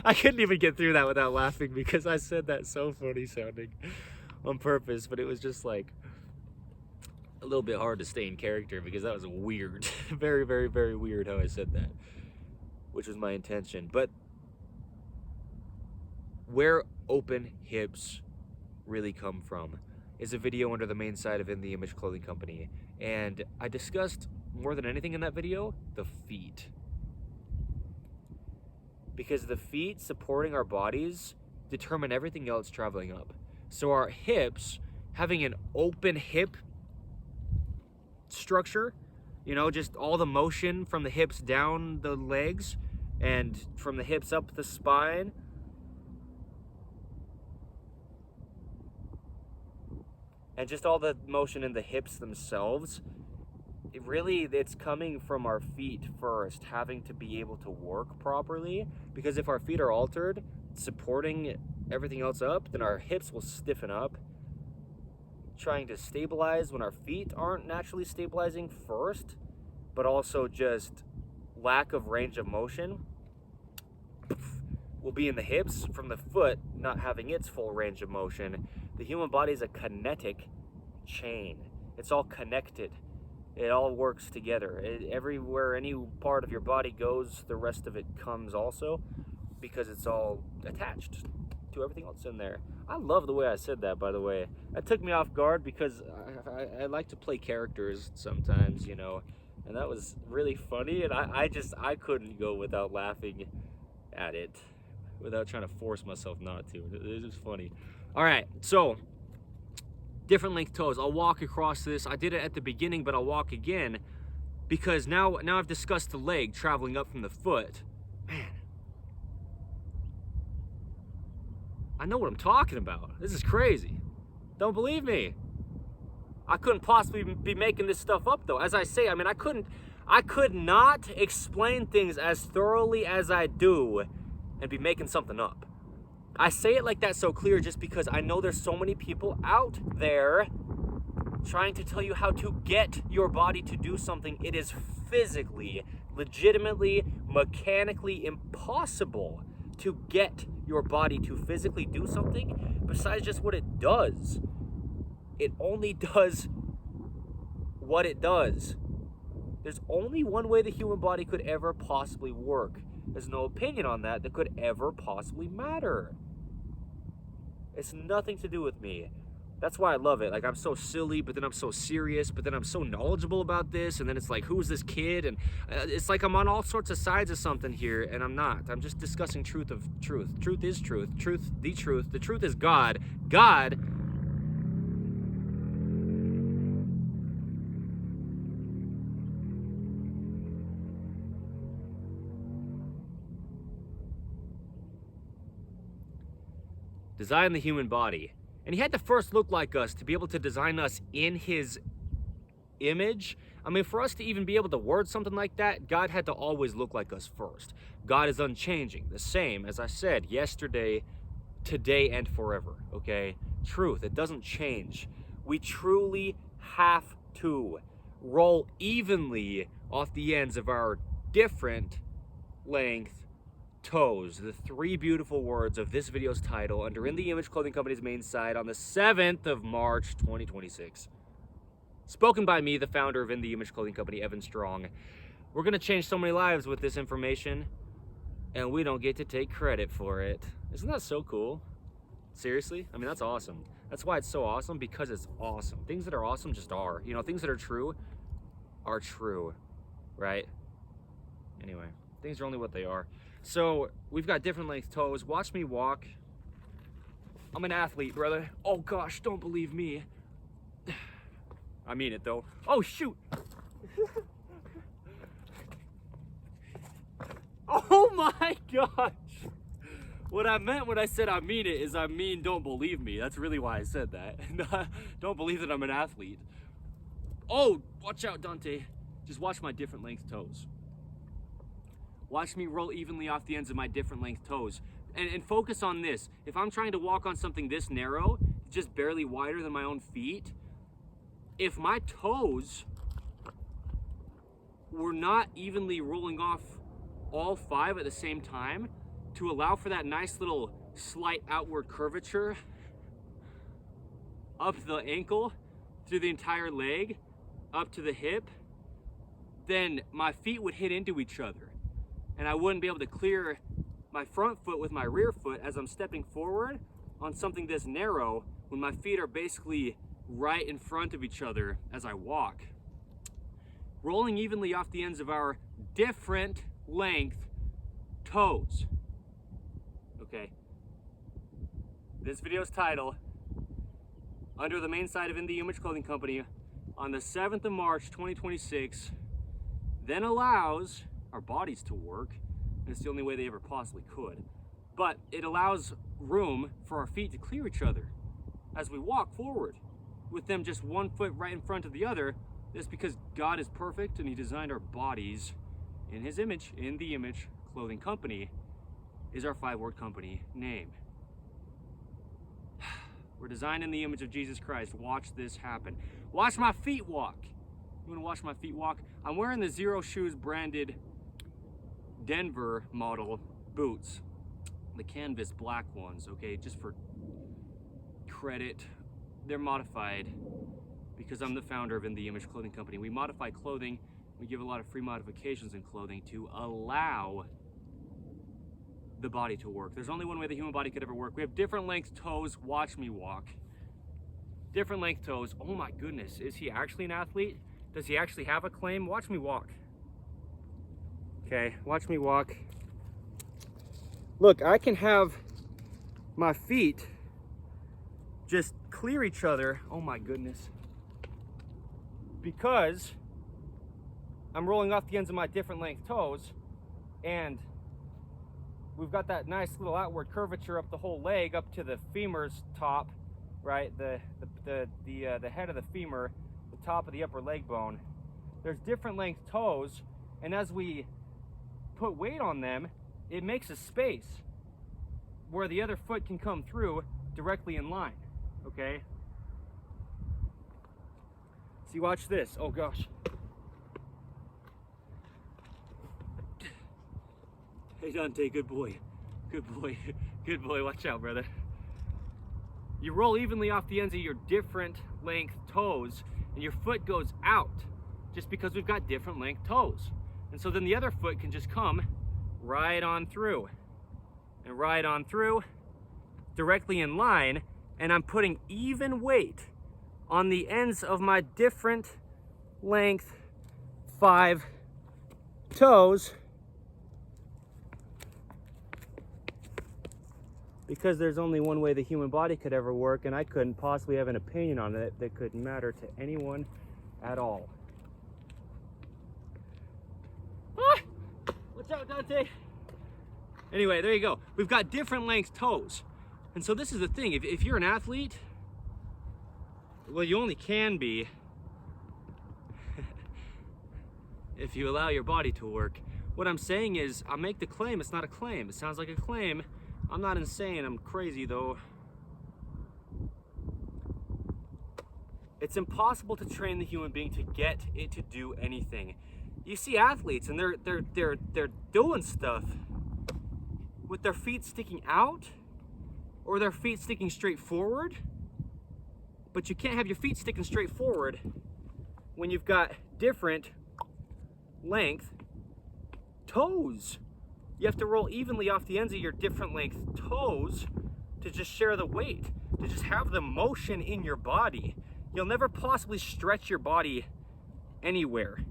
I couldn't even get through that without laughing because I said that so funny sounding on purpose, but it was just like a little bit hard to stay in character because that was weird. Very, very, very weird how I said that, which was my intention. But where open hips really come from is a video under the main site of In the Image Clothing Company. And I discussed, more than anything in that video, the feet. Because the feet supporting our bodies determine everything else traveling up. So our hips, having an open hip structure, you know, just all the motion from the hips down the legs and from the hips up the spine, and just all the motion in the hips themselves, it's coming from our feet first, having to be able to work properly. Because if our feet are altered, supporting everything else up, then our hips will stiffen up, trying to stabilize when our feet aren't naturally stabilizing first, but also just lack of range of motion will be in the hips from the foot not having its full range of motion. The human body is a kinetic chain. It's all connected. It all works together. Everywhere any part of your body goes, the rest of it comes also, because it's all attached to everything else in there. I love the way I said that, by the way. That took me off guard because I like to play characters sometimes, you know, and that was really funny, and I couldn't go without laughing at it, without trying to force myself not to. It was funny. All right, so different length toes. I'll walk across this. I did it at the beginning, but I'll walk again because now I've discussed the leg traveling up from the foot. Man, I know what I'm talking about. This is crazy. Don't believe me. I couldn't possibly be making this stuff up though. As I say, I mean, I could not explain things as thoroughly as I do and be making something up. I say it like that so clear just because I know there's so many people out there trying to tell you how to get your body to do something. It is physically, legitimately, mechanically impossible to get your body to physically do something besides just what it does. It only does what it does. There's only one way the human body could ever possibly work. There's no opinion on that could ever possibly matter. It's nothing to do with me. That's why I love it. Like, I'm so silly, but then I'm so serious, but then I'm so knowledgeable about this, and then it's like, who's this kid? And it's like I'm on all sorts of sides of something here, and I'm not. I'm just discussing truth of truth. Truth is truth. Truth, the truth. The truth is God. God designed the human body. And he had to first look like us to be able to design us in his image. I mean, for us to even be able to word something like that, God had to always look like us first. God is unchanging, the same, as I said, yesterday, today, and forever, okay? Truth, it doesn't change. We truly have to roll evenly off the ends of our different length toes, the three beautiful words of this video's title, under In The Image Clothing Company's main site on the 7th of March, 2026. Spoken by me, the founder of In The Image Clothing Company, Evan Strong. We're gonna change so many lives with this information, and we don't get to take credit for it. Isn't that so cool? Seriously? I mean, that's awesome. That's why it's so awesome, because it's awesome. Things that are awesome just are. You know, things that are true, right? Anyway, things are only what they are. So, we've got different length toes. Watch me walk. I'm an athlete, brother. Oh gosh, don't believe me. I mean it though. Oh shoot! Oh my gosh! What I meant when I said I mean it is I mean don't believe me. That's really why I said that. Don't believe that I'm an athlete. Oh, watch out, Dante. Just watch my different length toes. Watch me roll evenly off the ends of my different length toes. And focus on this. If I'm trying to walk on something this narrow, just barely wider than my own feet, if my toes were not evenly rolling off all 5 at the same time to allow for that nice little slight outward curvature up the ankle, through the entire leg, up to the hip, then my feet would hit into each other. And I wouldn't be able to clear my front foot with my rear foot as I'm stepping forward on something this narrow when my feet are basically right in front of each other as I walk. Rolling evenly off the ends of our different length toes. Okay. This video's title, under the main site of In The Image Clothing Company, on the 7th of March, 2026, then allows our bodies to work, and it's the only way they ever possibly could. But it allows room for our feet to clear each other as we walk forward, with them just one foot right in front of the other. That's because God is perfect and he designed our bodies in his image. In The Image Clothing Company is our 5-word company name. We're designed in the image of Jesus Christ. Watch this happen. Watch my feet walk. You wanna watch my feet walk? I'm wearing the Zero Shoes branded Denver model boots, the canvas black ones, okay, just for credit. They're modified because I'm the founder of In The Image Clothing Company. We modify clothing. We give a lot of free modifications in clothing to allow the body to work. There's only one way the human body could ever work. We have different length toes. Watch me walk. Different length toes. Oh my goodness, is he actually an athlete? Does he actually have a claim? Watch me walk. Okay, watch me walk. Look, I can have my feet just clear each other. Oh my goodness. Because I'm rolling off the ends of my different length toes, and we've got that nice little outward curvature up the whole leg, up to the femur's top, right? The head of the femur, the top of the upper leg bone. There's different length toes, and as we put weight on them, it makes a space where the other foot can come through directly in line, okay? See, watch this. Oh gosh. Hey Dante, good boy. Good boy. Good boy, watch out, brother. You roll evenly off the ends of your different length toes, and your foot goes out just because we've got different length toes. And so then the other foot can just come right on through and right on through, directly in line, and I'm putting even weight on the ends of my different length 5 toes, because there's only one way the human body could ever work, and I couldn't possibly have an opinion on it that could matter to anyone at all. Ah! Watch out, Dante. Anyway, there you go. We've got different length toes. And so this is the thing. If you're an athlete, well, you only can be if you allow your body to work. What I'm saying is, I'll make the claim, it's not a claim. It sounds like a claim. I'm not insane, I'm crazy though. It's impossible to train the human being to get it to do anything. You see athletes and they're doing stuff with their feet sticking out or their feet sticking straight forward. But you can't have your feet sticking straight forward when you've got different length toes. You have to roll evenly off the ends of your different length toes to just share the weight, to just have the motion in your body. You'll never possibly stretch your body anywhere.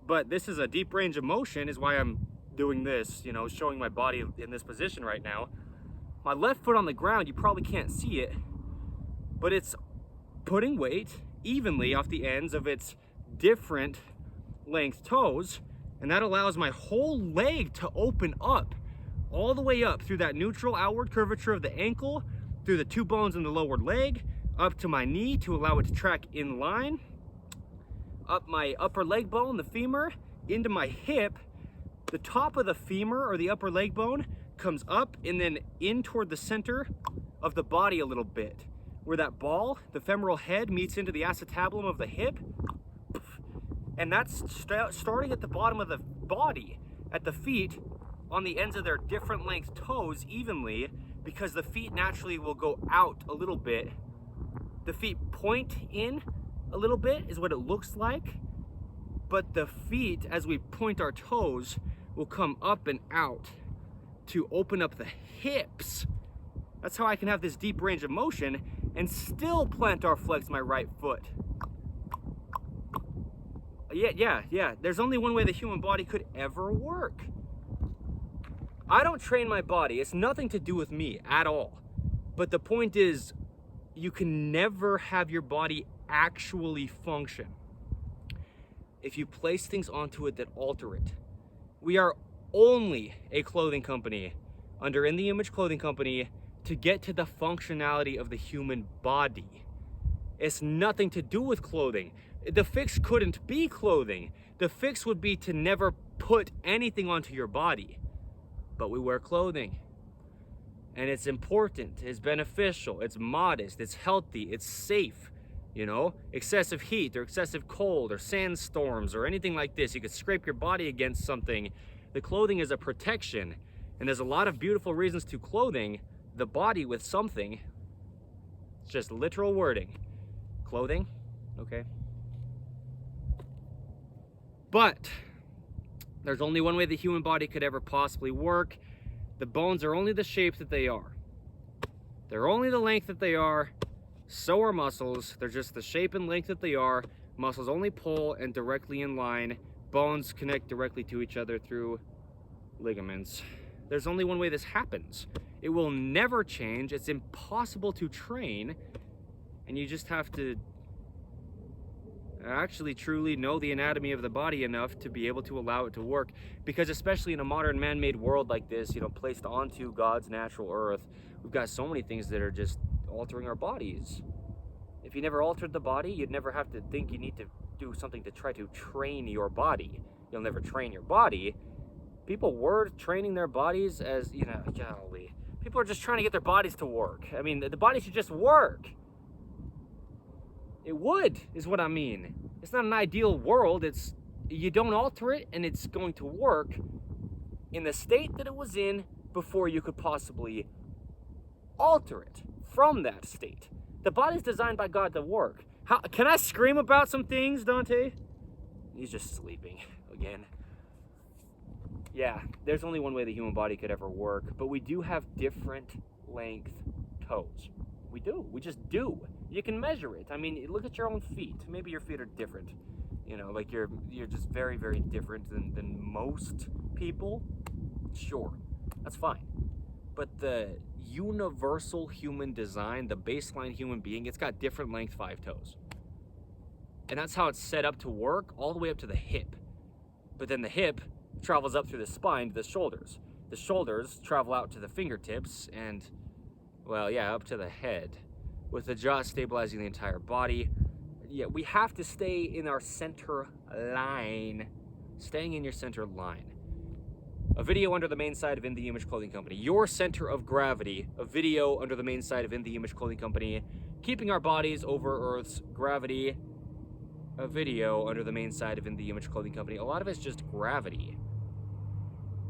But this is a deep range of motion, is why I'm doing this, you know, showing my body in this position right now. My left foot on the ground, you probably can't see it, but it's putting weight evenly off the ends of its different length toes, and that allows my whole leg to open up all the way up through that neutral outward curvature of the ankle, through the 2 bones in the lower leg, up to my knee to allow it to track in line, up my upper leg bone, the femur, into my hip. The top of the femur or the upper leg bone comes up and then in toward the center of the body a little bit, where that ball, the femoral head, meets into the acetabulum of the hip. And that's starting at the bottom of the body, at the feet, on the ends of their different length toes evenly, because the feet naturally will go out a little bit. The feet point in a little bit is what it looks like, but the feet, as we point our toes, will come up and out to open up the hips. That's how I can have this deep range of motion and still plantar flex my right foot. Yeah. There's only one way the human body could ever work. I don't train my body. It's nothing to do with me at all. But the point is, you can never have your body actually function if you place things onto it that alter it. We are only a clothing company under In the Image Clothing Company to get to the functionality of the human body. It's nothing to do with clothing. The fix couldn't be clothing. The fix would be to never put anything onto your body. But we wear clothing. And it's important, it's beneficial, it's modest, it's healthy, it's safe. You know, excessive heat or excessive cold or sandstorms or anything like this, you could scrape your body against something. The clothing is a protection. And there's a lot of beautiful reasons to clothing the body with something. It's just literal wording. Clothing, okay. But there's only one way the human body could ever possibly work. The bones are only the shape that they are. They're only the length that they are. So are muscles. They're just the shape and length that they are. Muscles only pull and directly in line. Bones connect directly to each other through ligaments. There's only one way this happens. It will never change. It's impossible to train. And you just have to actually truly know the anatomy of the body enough to be able to allow it to work. Because especially in a modern man-made world like this, you know, placed onto God's natural earth, we've got so many things that are just altering our bodies. If you never altered the body, you'd never have to think you need to do something to try to train your body. You'll never train your body. People were training their bodies as, you know, golly. People are just trying to get their bodies to work. I mean, the body should just work. It would, is what I mean. It's not an ideal world. It's, you don't alter it and it's going to work in the state that it was in before you could possibly alter it from that state. The body's designed by God to work. How can I scream about some things, Dante? He's just sleeping again. Yeah, there's only one way the human body could ever work, but we do have different length toes. We do. We just do. You can measure it. I mean, look at your own feet. Maybe your feet are different. You know, like you're just very, very different than most people. Sure, that's fine. But the universal human design, the baseline human being, it's got different length 5 toes. And that's how it's set up to work, all the way up to the hip. But then the hip travels up through the spine to the shoulders. The shoulders travel out to the fingertips and, well, yeah, up to the head, with the jaw stabilizing the entire body. Yeah, we have to stay in our center line. Staying in your center line. A video under the main side of In The Image Clothing Company. Your center of gravity. A video under the main side of In The Image Clothing Company. Keeping our bodies over Earth's gravity. A video under the main side of In The Image Clothing Company. A lot of it's just gravity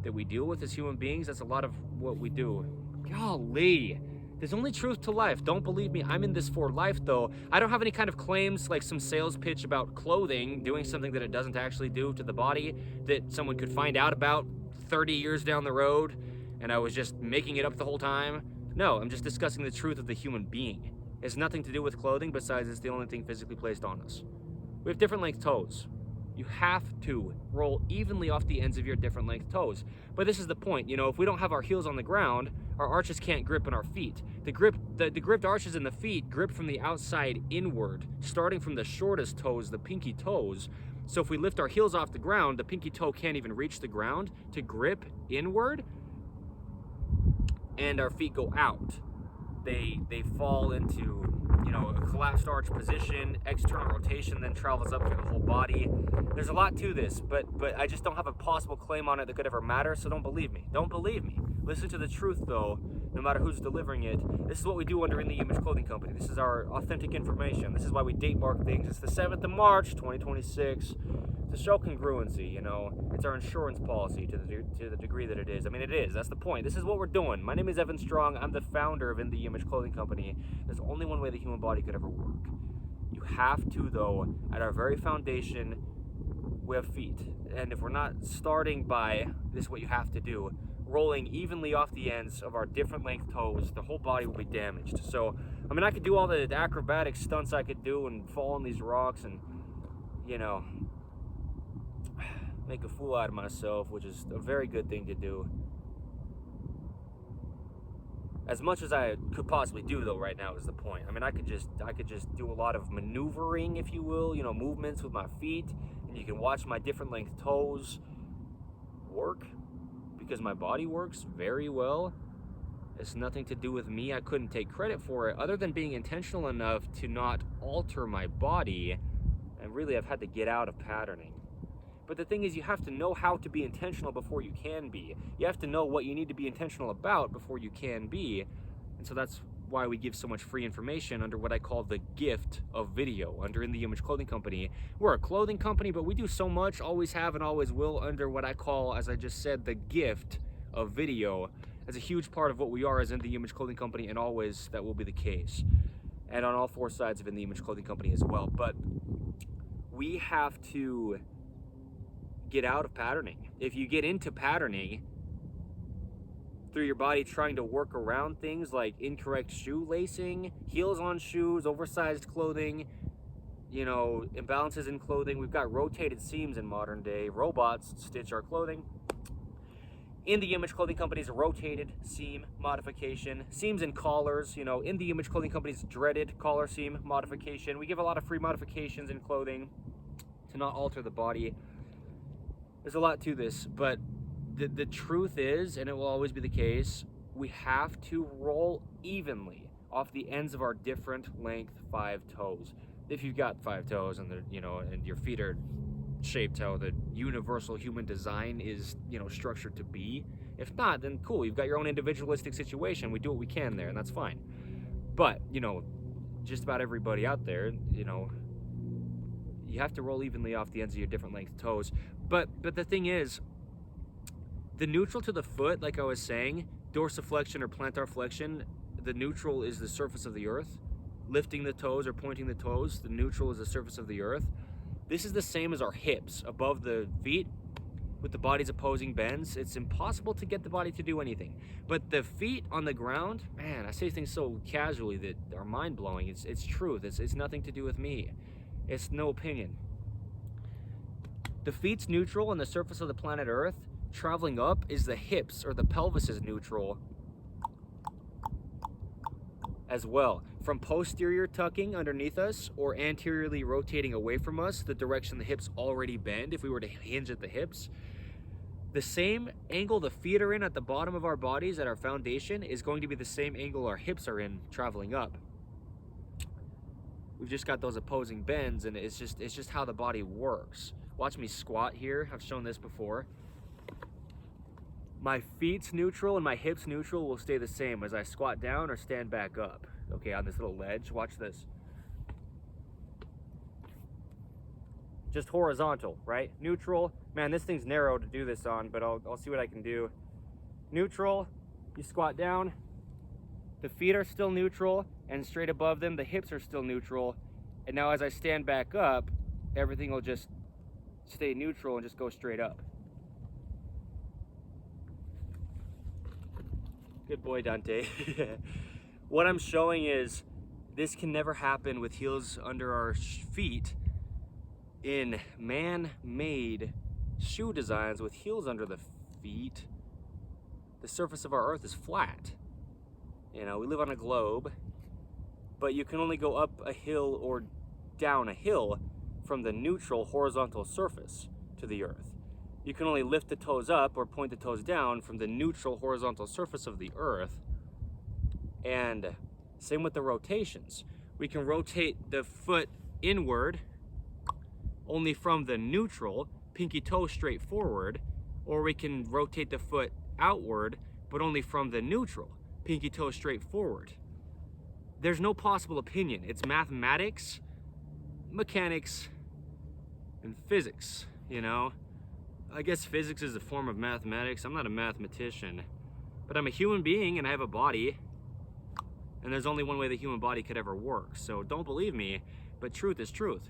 that we deal with as human beings. That's a lot of what we do. Golly. There's only truth to life. Don't believe me. I'm in this for life, though. I don't have any kind of claims, like some sales pitch about clothing, doing something that it doesn't actually do to the body, that someone could find out about 30 years down the road, and I was just making it up the whole time. No, I'm just discussing the truth of the human being. It has nothing to do with clothing, besides it's the only thing physically placed on us. We have different length toes. You have to roll evenly off the ends of your different length toes. But this is the point, you know, if we don't have our heels on the ground, our arches can't grip in our feet. The gripped arches in the feet grip from the outside inward, starting from the shortest toes, the pinky toes. So if we lift our heels off the ground, the pinky toe can't even reach the ground to grip inward, and our feet go out. They fall into, you know, a collapsed arch position. External rotation then travels up through the whole body. There's a lot to this, but I just don't have a possible claim on it that could ever matter, so don't believe me. Don't believe me. Listen to the truth, though, no matter who's delivering it. This is what we do under In The Image Clothing Company. This is our authentic information. This is why we date mark things. It's the 7th of March, 2026. To show congruency, you know, it's our insurance policy to the degree that it is. I mean, it is. That's the point. This is what we're doing. My name is Evan Strong. I'm the founder of In The Image Clothing Company. There's only one way the human body could ever work. You have to, though, at our very foundation, we have feet. And if we're not starting by, this is what you have to do, rolling evenly off the ends of our different length toes, the whole body will be damaged. So, I mean, I could do all the acrobatic stunts I could do and fall on these rocks and, you know, make a fool out of myself, which is a very good thing to do. As much as I could possibly do, though, right now is the point. I mean, I could just do a lot of maneuvering, if you will, you know, movements with my feet, and you can watch my different length toes work, because my body works very well. It's nothing to do with me. I couldn't take credit for it, other than being intentional enough to not alter my body, and really I've had to get out of patterning. But the thing is, you have to know how to be intentional before you can be. You have to know what you need to be intentional about before you can be. And so that's why we give so much free information under what I call the gift of video, under In The Image Clothing Company. We're a clothing company, but we do so much, always have and always will, under what I call, as I just said, the gift of video. As a huge part of what we are as In The Image Clothing Company, and always that will be the case. And on all 4 sides of In The Image Clothing Company as well. But we have to get out of patterning. If you get into patterning through your body trying to work around things like incorrect shoe lacing, heels on shoes, oversized clothing, you know, imbalances in clothing. We've got rotated seams in modern day. Robots stitch our clothing. In The Image Clothing Company's rotated seam modification. Seams and collars, you know, In The Image Clothing Company's dreaded collar seam modification. We give a lot of free modifications in clothing to not alter the body. There's a lot to this, but the truth is, and it will always be the case, we have to roll evenly off the ends of our different length 5 toes. If you've got 5 toes and you know, and your feet are shaped how the universal human design is, you know, structured to be. If not, then cool, you've got your own individualistic situation. We do what we can there, and that's fine. But, you know, just about everybody out there, you know, you have to roll evenly off the ends of your different length toes. But the thing is, the neutral to the foot, like I was saying, dorsiflexion or plantar flexion, the neutral is the surface of the earth. Lifting the toes or pointing the toes, the neutral is the surface of the earth. This is the same as our hips above the feet. with the body's opposing bends, it's impossible to get the body to do anything. But the feet on the ground, man, I say things so casually that are mind-blowing. It's truth. It's nothing to do with me. It's no opinion. The feet's neutral on the surface of the planet Earth. Traveling up is the hips, or the pelvis is neutral as well. From posterior tucking underneath us or anteriorly rotating away from us, the direction the hips already bend, if we were to hinge at the hips, the same angle the feet are in at the bottom of our bodies at our foundation is going to be the same angle our hips are in traveling up. We've just got those opposing bends, and it's just how the body works. Watch me squat here. I've shown this before. My feet's neutral and my hips neutral will stay the same as I squat down or stand back up. Okay, on this little ledge, watch this. Just horizontal, right? Neutral. Man, this thing's narrow to do this on, but I'll see what I can do. Neutral, you squat down. The feet are still neutral, and straight above them, the hips are still neutral. And now as I stand back up, everything will just stay neutral and just go straight up. Good boy, Dante. What I'm showing is this can never happen with heels under our feet in man-made shoe designs with heels under the feet. The surface of our earth is flat. You know, we live on a globe, but you can only go up a hill or down a hill from the neutral horizontal surface to the earth. You can only lift the toes up or point the toes down from the neutral horizontal surface of the earth. And same with the rotations. We can rotate the foot inward only from the neutral, pinky toe straight forward, or we can rotate the foot outward, but only from the neutral, pinky toe straight forward. There's no possible opinion. It's mathematics, mechanics, and physics, you know? I guess physics is a form of mathematics. I'm not a mathematician, but I'm a human being and I have a body, and there's only one way the human body could ever work. So don't believe me, but truth is truth.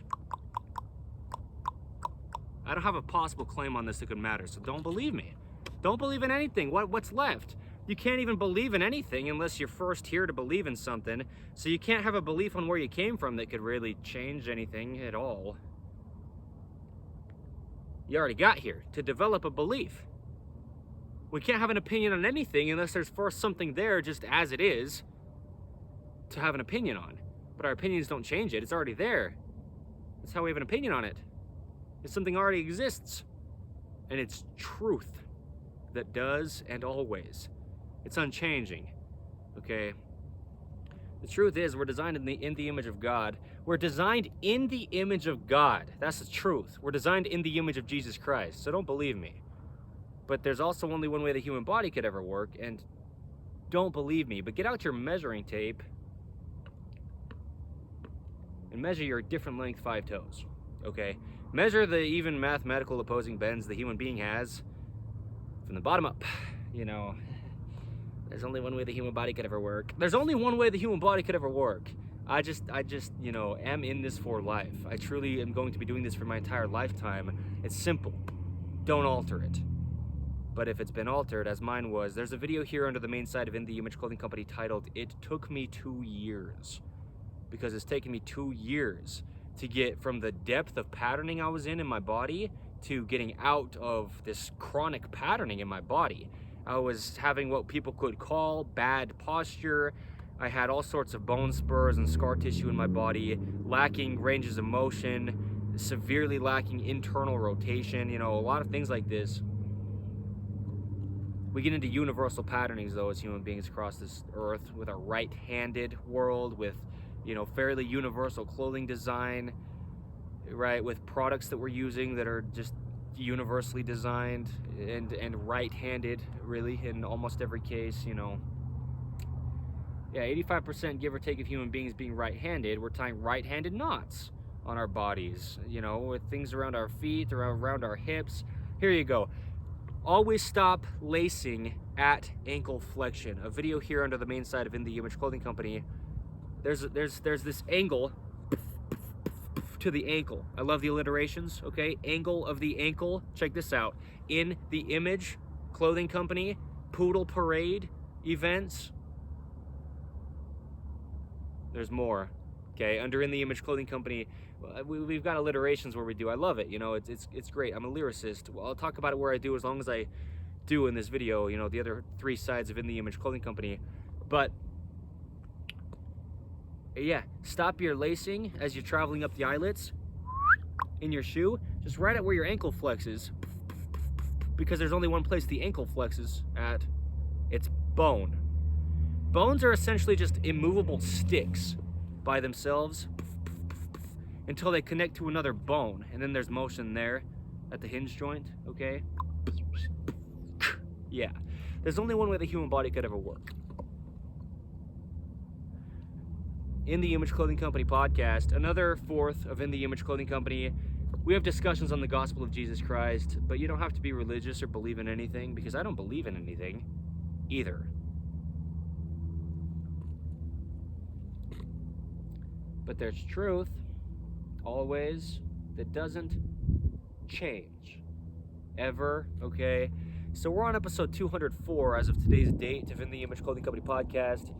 I don't have a possible claim on this that could matter, so don't believe me. Don't believe in anything. What's left? You can't even believe in anything unless you're first here to believe in something. So you can't have a belief on where you came from that could really change anything at all. You already got here to develop a belief. We can't have an opinion on anything unless there's first something there just as it is to have an opinion on. But our opinions don't change it. It's already there. That's how we have an opinion on it. It's something already exists. And it's truth that does and always. It's unchanging. Okay? The truth is, we're designed in the image of God. We're designed in the image of God. That's the truth. We're designed in the image of Jesus Christ. So don't believe me. But there's also only one way the human body could ever work, and don't believe me. But get out your measuring tape and measure your different length 5 toes. Okay? Measure the even mathematical opposing bends the human being has from the bottom up. You know, there's only one way the human body could ever work. There's only one way the human body could ever work. I just, you know, am in this for life. I truly am going to be doing this for my entire lifetime. It's simple. Don't alter it. But if it's been altered, as mine was, there's a video here under the main site of In The Image Clothing Company titled, "It Took Me 2 Years." Because it's taken me 2 years to get from the depth of patterning I was in my body to getting out of this chronic patterning in my body. I was having what people could call bad posture. I had all sorts of bone spurs and scar tissue in my body, lacking ranges of motion, severely lacking internal rotation, you know, a lot of things like this. We get into universal patternings though as human beings across this earth with a right-handed world, with, you know, fairly universal clothing design, right, with products that we're using that are just universally designed and right-handed, really, in almost every case, you know. Yeah, 85% give or take of human beings being right-handed. We're tying right-handed knots on our bodies, you know, with things around our feet, around our hips. Here you go. Always stop lacing at ankle flexion. A video here under the main site of In The Image Clothing Company. There's this angle to the ankle. I love the alliterations, okay? Angle of the ankle. Check this out. In the Image Clothing Company, Poodle Parade events. There's more, okay? Under In the Image Clothing Company, we've got alliterations where we do. I love it, you know, it's great. I'm a lyricist. Well, I'll talk about it where I do as long as I do in this video, you know, the other 3 sides of In the Image Clothing Company. But yeah, stop your lacing as you're traveling up the eyelets in your shoe. Just right at where your ankle flexes, because there's only one place the ankle flexes at. It's bone. Bones are essentially just immovable sticks by themselves until they connect to another bone, and then there's motion there at the hinge joint, okay? Yeah, there's only one way the human body could ever work. In the Image Clothing Company podcast, another 4th of In the Image Clothing Company. We have discussions on the gospel of Jesus Christ, but you don't have to be religious or believe in anything, because I don't believe in anything either. But there's truth, always, that doesn't change. Ever, okay? So we're on episode 204 as of today's date of In the Image Clothing Company podcast,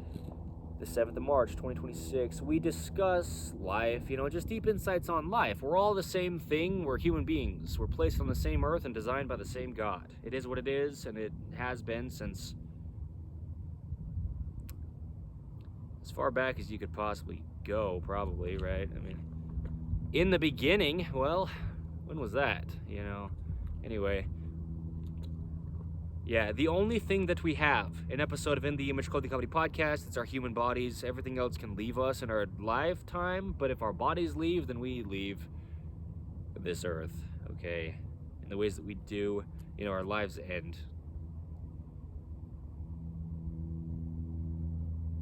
the 7th of March, 2026. We discuss life, you know, just deep insights on life. We're all the same thing. We're human beings. We're placed on the same earth and designed by the same God. It is what it is, and it has been since as far back as you could possibly go, probably, right? I mean, in the beginning, well, when was that, you know? Anyway, yeah, the only thing that we have, an episode of In the Image Clothing Company podcast, it's our human bodies. Everything else can leave us in our lifetime, but if our bodies leave, then we leave this earth, okay? In the ways that we do, you know, our lives end.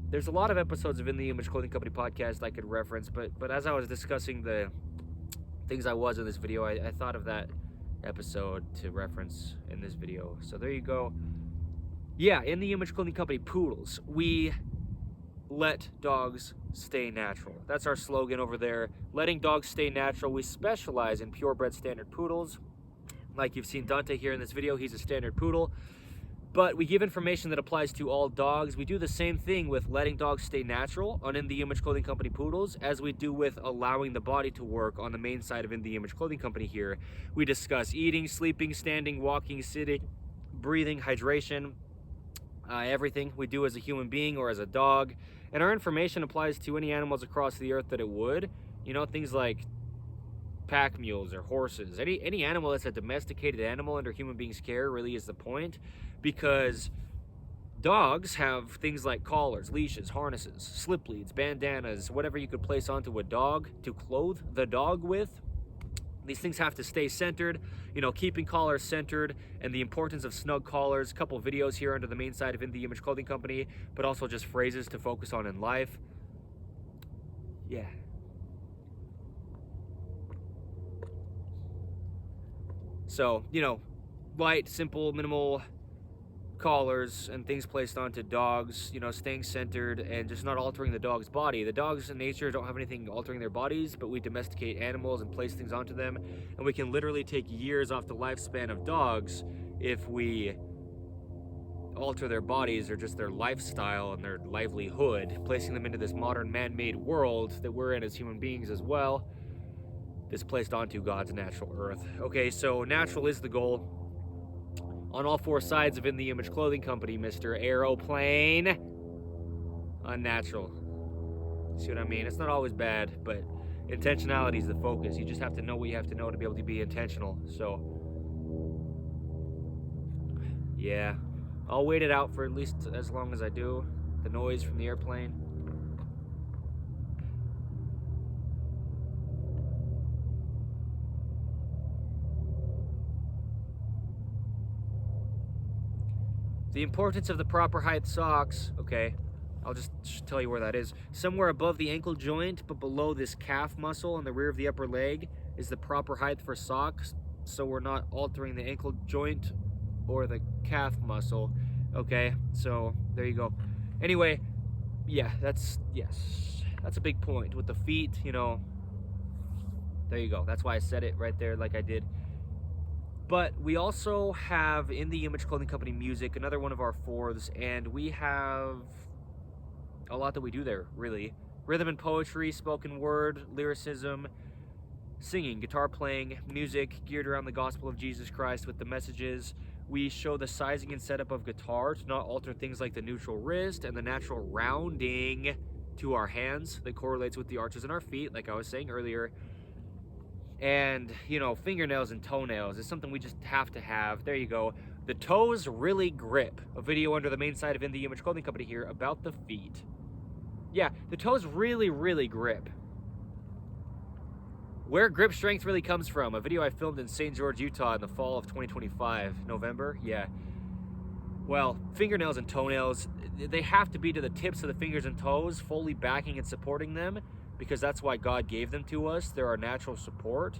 There's a lot of episodes of In the Image Clothing Company podcast I could reference, but as I was discussing the things I was in this video, I thought of that episode to reference in this video. So there you go. Yeah, In the Image Clothing Company poodles. We let dogs stay natural. That's our slogan over there. Letting dogs stay natural. We specialize in purebred standard poodles. Like you've seen Dante here in this video, he's a standard poodle. But we give information that applies to all dogs. We do the same thing with letting dogs stay natural on In the Image Clothing Company poodles as we do with allowing the body to work on the main side of In the Image Clothing Company here. We discuss eating, sleeping, standing, walking, sitting, breathing, hydration, everything we do as a human being or as a dog. And our information applies to any animals across the earth that it would. You know, things like pack mules or horses. Any animal that's a domesticated animal under human beings' care really is the point, because dogs have things like collars, leashes, harnesses, slip leads, bandanas, whatever you could place onto a dog to clothe the dog with. These things have to stay centered, you know, keeping collars centered, and the importance of snug collars. A couple videos here under the main side of In the Image Clothing Company, but also just phrases to focus on in life. Yeah. So, you know, light, simple, minimal collars and things placed onto dogs, you know, staying centered and just not altering the dog's body. The dogs in nature don't have anything altering their bodies, but we domesticate animals and place things onto them, and we can literally take years off the lifespan of dogs if we alter their bodies or just their lifestyle and their livelihood, placing them into this modern man-made world that we're in as human beings as well, that's placed onto God's natural earth. Okay, so natural is the goal. On all 4 sides of In the Image Clothing Company, Mr. Aeroplane. Unnatural. See what I mean? It's not always bad, but intentionality is the focus. You just have to know what you have to know to be able to be intentional. So, yeah. I'll wait it out for at least as long as I do. The noise from the airplane. The importance of the proper height socks, okay, I'll just tell you where that is. Somewhere above the ankle joint, but below this calf muscle on the rear of the upper leg is the proper height for socks, so we're not altering the ankle joint or the calf muscle, okay? So, there you go. Anyway, yeah, that's a big point. With the feet, you know, There you go. That's why I said it right there like I did. But we also have In The Image Clothing Company music, another one of our fourths, and we have a lot that we do there, really. Rhythm and poetry, spoken word, lyricism, singing, guitar playing, music geared around the gospel of Jesus Christ with the messages. We show the sizing and setup of guitar to not alter things like the neutral wrist and the natural rounding to our hands that correlates with the arches in our feet, like I was saying earlier. And, you know, fingernails and toenails is something we just have to have. There you go. The toes really grip. A video under the main side of In The Image Clothing Company here about the feet. Yeah, the toes really, really grip. Where grip strength really comes from. A video I filmed in St. George, Utah in the fall of 2025. November? Yeah. Well, fingernails and toenails, they have to be to the tips of the fingers and toes, fully backing and supporting them, because that's why God gave them to us. They're our natural support.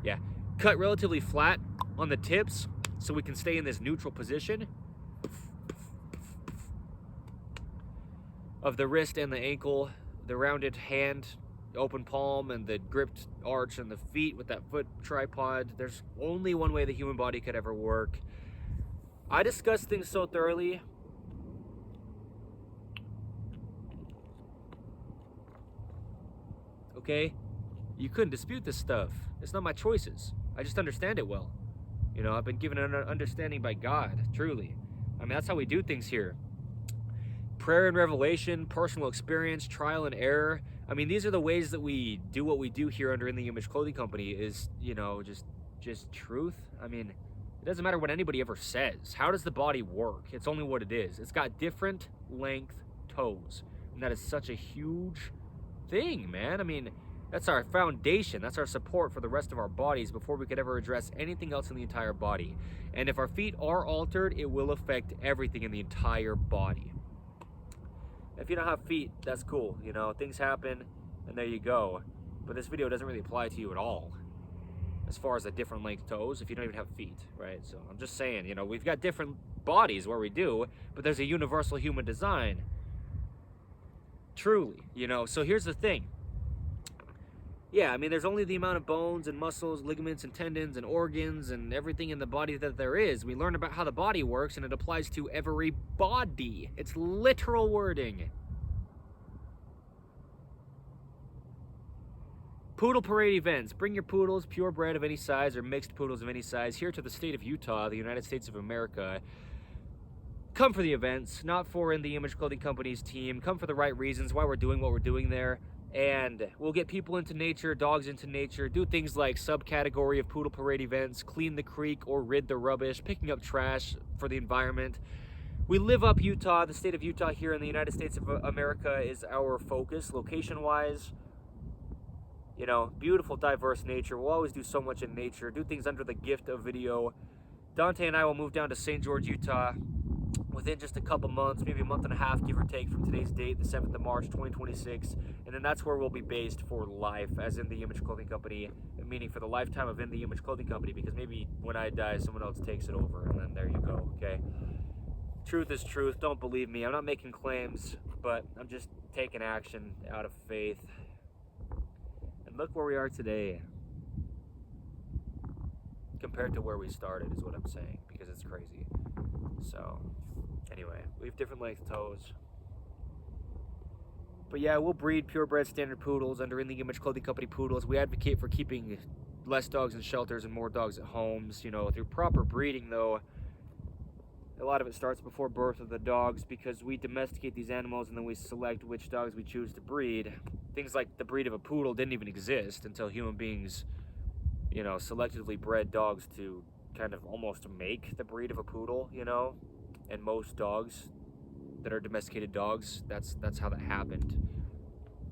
Yeah. Cut relatively flat on the tips so we can stay in this neutral position of the wrist and the ankle, the rounded hand, open palm, and the gripped arch and the feet with that foot tripod. There's only one way the human body could ever work. I discussed things so thoroughly. Okay? You couldn't dispute this stuff. It's not my choices. I just understand it well. You know, I've been given an understanding by God, truly. I mean, that's how we do things here. Prayer and revelation, personal experience, trial and error. I mean, these are the ways that we do what we do here under In The Image Clothing Company is, you know, just truth. I mean, it doesn't matter what anybody ever says. How does the body work? It's only what it is. It's got different length toes. And that is such a huge thing, man. I mean, that's our foundation. That's our support for the rest of our bodies before we could ever address anything else in the entire body. And if our feet are altered, it will affect everything in the entire body. If you don't have feet, that's cool. You know, things happen and there you go. But this video doesn't really apply to you at all. As far as the different length toes, if you don't even have feet, right? So I'm just saying, you know, we've got different bodies where we do, but there's a universal human design. Truly, you know. So here's the thing. Yeah, I mean, there's only the amount of bones and muscles, ligaments and tendons and organs and everything in the body that there is. We learn about how the body works, and it applies to every body. It's literal wording. Poodle parade events. Bring your poodles, purebred of any size or mixed poodles of any size, here to the state of Utah, the United States of America. Come for the events, not for In The Image Clothing Company's team. Come for the right reasons, why we're doing what we're doing there. And we'll get people into nature, dogs into nature, do things like subcategory of poodle parade events, clean the creek or rid the rubbish, picking up trash for the environment. We live up Utah. The state of Utah here in the United States of America is our focus, location-wise. You know, beautiful, diverse nature. We'll always do so much in nature, do things under the gift of video. Dante and I will move down to St. George, Utah within just a couple months, maybe a month and a half, give or take, from today's date, the 7th of March, 2026. And then that's where we'll be based for life as In The Image Clothing Company, meaning for the lifetime of In The Image Clothing Company, because maybe when I die, someone else takes it over, and then there you go, okay? Truth is truth. Don't believe me. I'm not making claims, but I'm just taking action out of faith. And look where we are today compared to where we started, is what I'm saying, because it's crazy. So anyway, we have different length toes. But yeah, we'll breed purebred standard poodles under In The Image Clothing Company poodles. We advocate for keeping less dogs in shelters and more dogs at homes. You know, through proper breeding, though, a lot of it starts before birth of the dogs, because we domesticate these animals and then we select which dogs we choose to breed. Things like the breed of a poodle didn't even exist until human beings, you know, selectively bred dogs to kind of almost make the breed of a poodle, you know. And most dogs that are domesticated dogs, that's how that happened,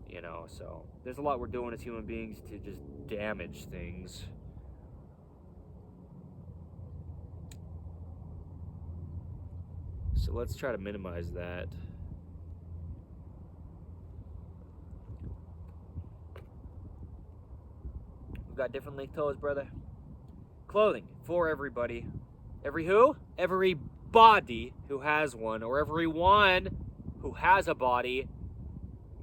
you know. So there's a lot we're doing as human beings to just damage things. So let's try to minimize that. We've got different length toes, brother. Clothing for everybody. Every who? Everybody who has one, or everyone who has a body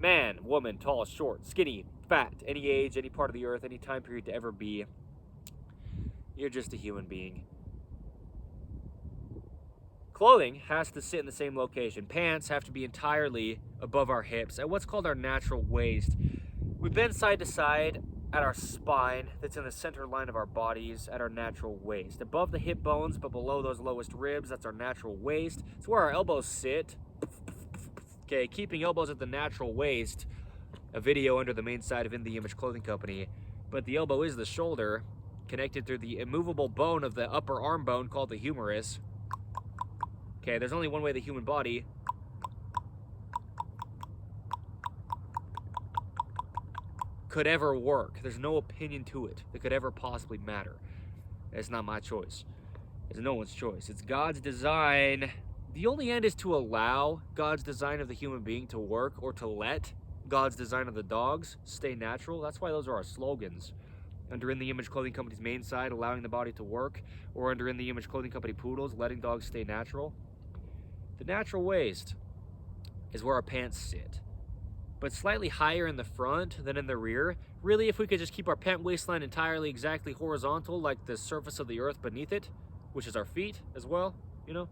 Man, woman, tall, short, skinny, fat, any age, any part of the earth, any time period to ever be. You're just a human being. Clothing has to sit in the same location. Pants have to be entirely above our hips at what's called our natural waist. We bend side to side at our spine that's in the center line of our bodies at our natural waist. Above the hip bones, but below those lowest ribs, that's our natural waist. It's where our elbows sit. Okay, keeping elbows at the natural waist. A video under the main side of In The Image Clothing Company. But the elbow is the shoulder, connected through the immovable bone of the upper arm bone called the humerus. Okay, there's only one way the human body could ever work. There's no opinion to it that could ever possibly matter. It's not my choice. It's no one's choice. It's God's design. The only end is to allow God's design of the human being to work, or to let God's design of the dogs stay natural. That's why those are our slogans. Under In The Image Clothing Company's main side, allowing the body to work, or under In The Image Clothing Company poodles, letting dogs stay natural. The natural waist is where our pants sit, but slightly higher in the front than in the rear. Really, if we could just keep our pant waistline entirely exactly horizontal, like the surface of the earth beneath it, which is our feet as well, you know,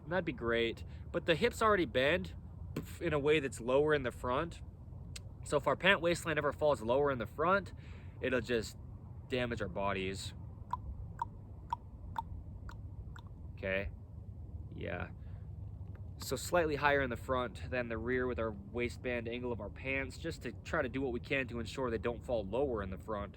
that'd be great. But the hips already bend in a way that's lower in the front. So if our pant waistline ever falls lower in the front, it'll just damage our bodies. Okay, yeah. So slightly higher in the front than the rear with our waistband angle of our pants, just to try to do what we can to ensure they don't fall lower in the front.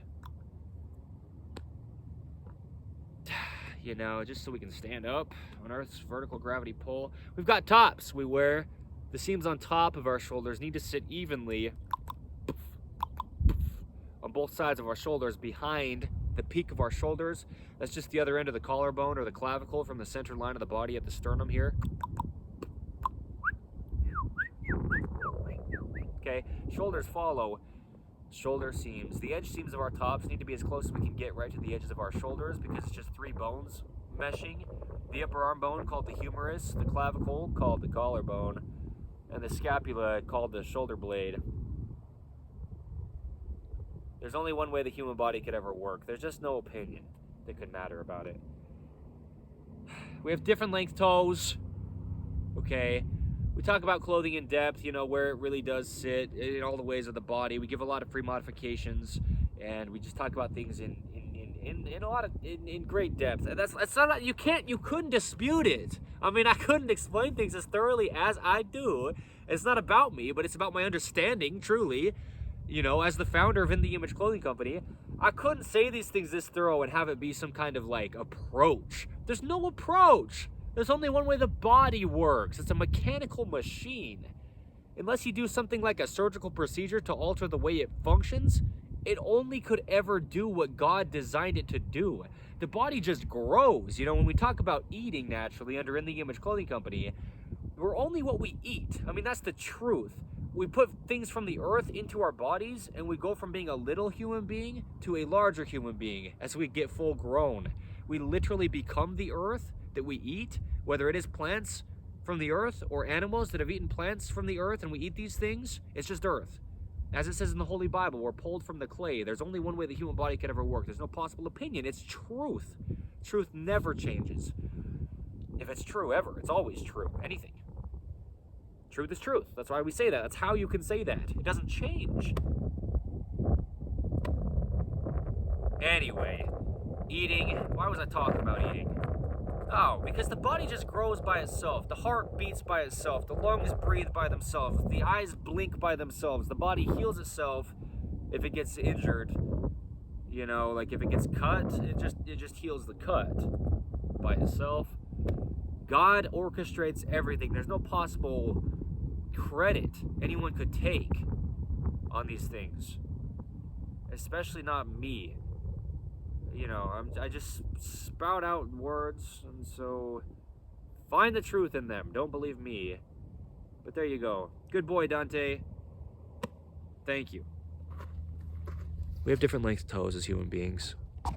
You know, just so we can stand up on Earth's vertical gravity pull. We've got tops we wear. The seams on top of our shoulders need to sit evenly on both sides of our shoulders, behind the peak of our shoulders. That's just the other end of the collarbone or the clavicle from the center line of the body at the sternum here. Okay, shoulders follow shoulder seams. The edge seams of our tops need to be as close as we can get right to the edges of our shoulders, because it's just three bones meshing. The upper arm bone, called the humerus, the clavicle, called the collarbone, and the scapula, called the shoulder blade. There's only one way the human body could ever work. There's just no opinion that could matter about it. We have different length toes, okay? We talk about clothing in depth, you know, where it really does sit in all the ways of the body. We give a lot of free modifications, and we just talk about things in great depth. And that's not, you couldn't dispute it. I mean, I couldn't explain things as thoroughly as I do. It's not about me, but it's about my understanding, truly. You know, as the founder of In The Image Clothing Company, I couldn't say these things this thorough and have it be some kind of like approach. There's no approach. There's only one way the body works. It's a mechanical machine. Unless you do something like a surgical procedure to alter the way it functions, it only could ever do what God designed it to do. The body just grows. You know, when we talk about eating naturally under In The Image Clothing Company, we're only what we eat. I mean, that's the truth. We put things from the earth into our bodies, and we go from being a little human being to a larger human being as we get full grown. We literally become the earth that we eat, whether it is plants from the earth or animals that have eaten plants from the earth and we eat these things. It's just earth. As it says in the Holy Bible, we're pulled from the clay. There's only one way the human body could ever work. There's no possible opinion. It's truth. Truth never changes. If it's true ever, it's always true. Anything. Truth is truth. That's why we say that. That's how you can say that. It doesn't change. Anyway, eating. Why was I talking about eating? Oh, because the body just grows by itself. The heart beats by itself. The lungs breathe by themselves. The eyes blink by themselves. The body heals itself if it gets injured. You know, like if it gets cut, it just heals the cut by itself. God orchestrates everything. There's no possible credit anyone could take on these things. Especially not me. You know, I just spout out words, and so find the truth in them. Don't believe me. But there you go. Good boy, Dante. Thank you. We have different length toes as human beings.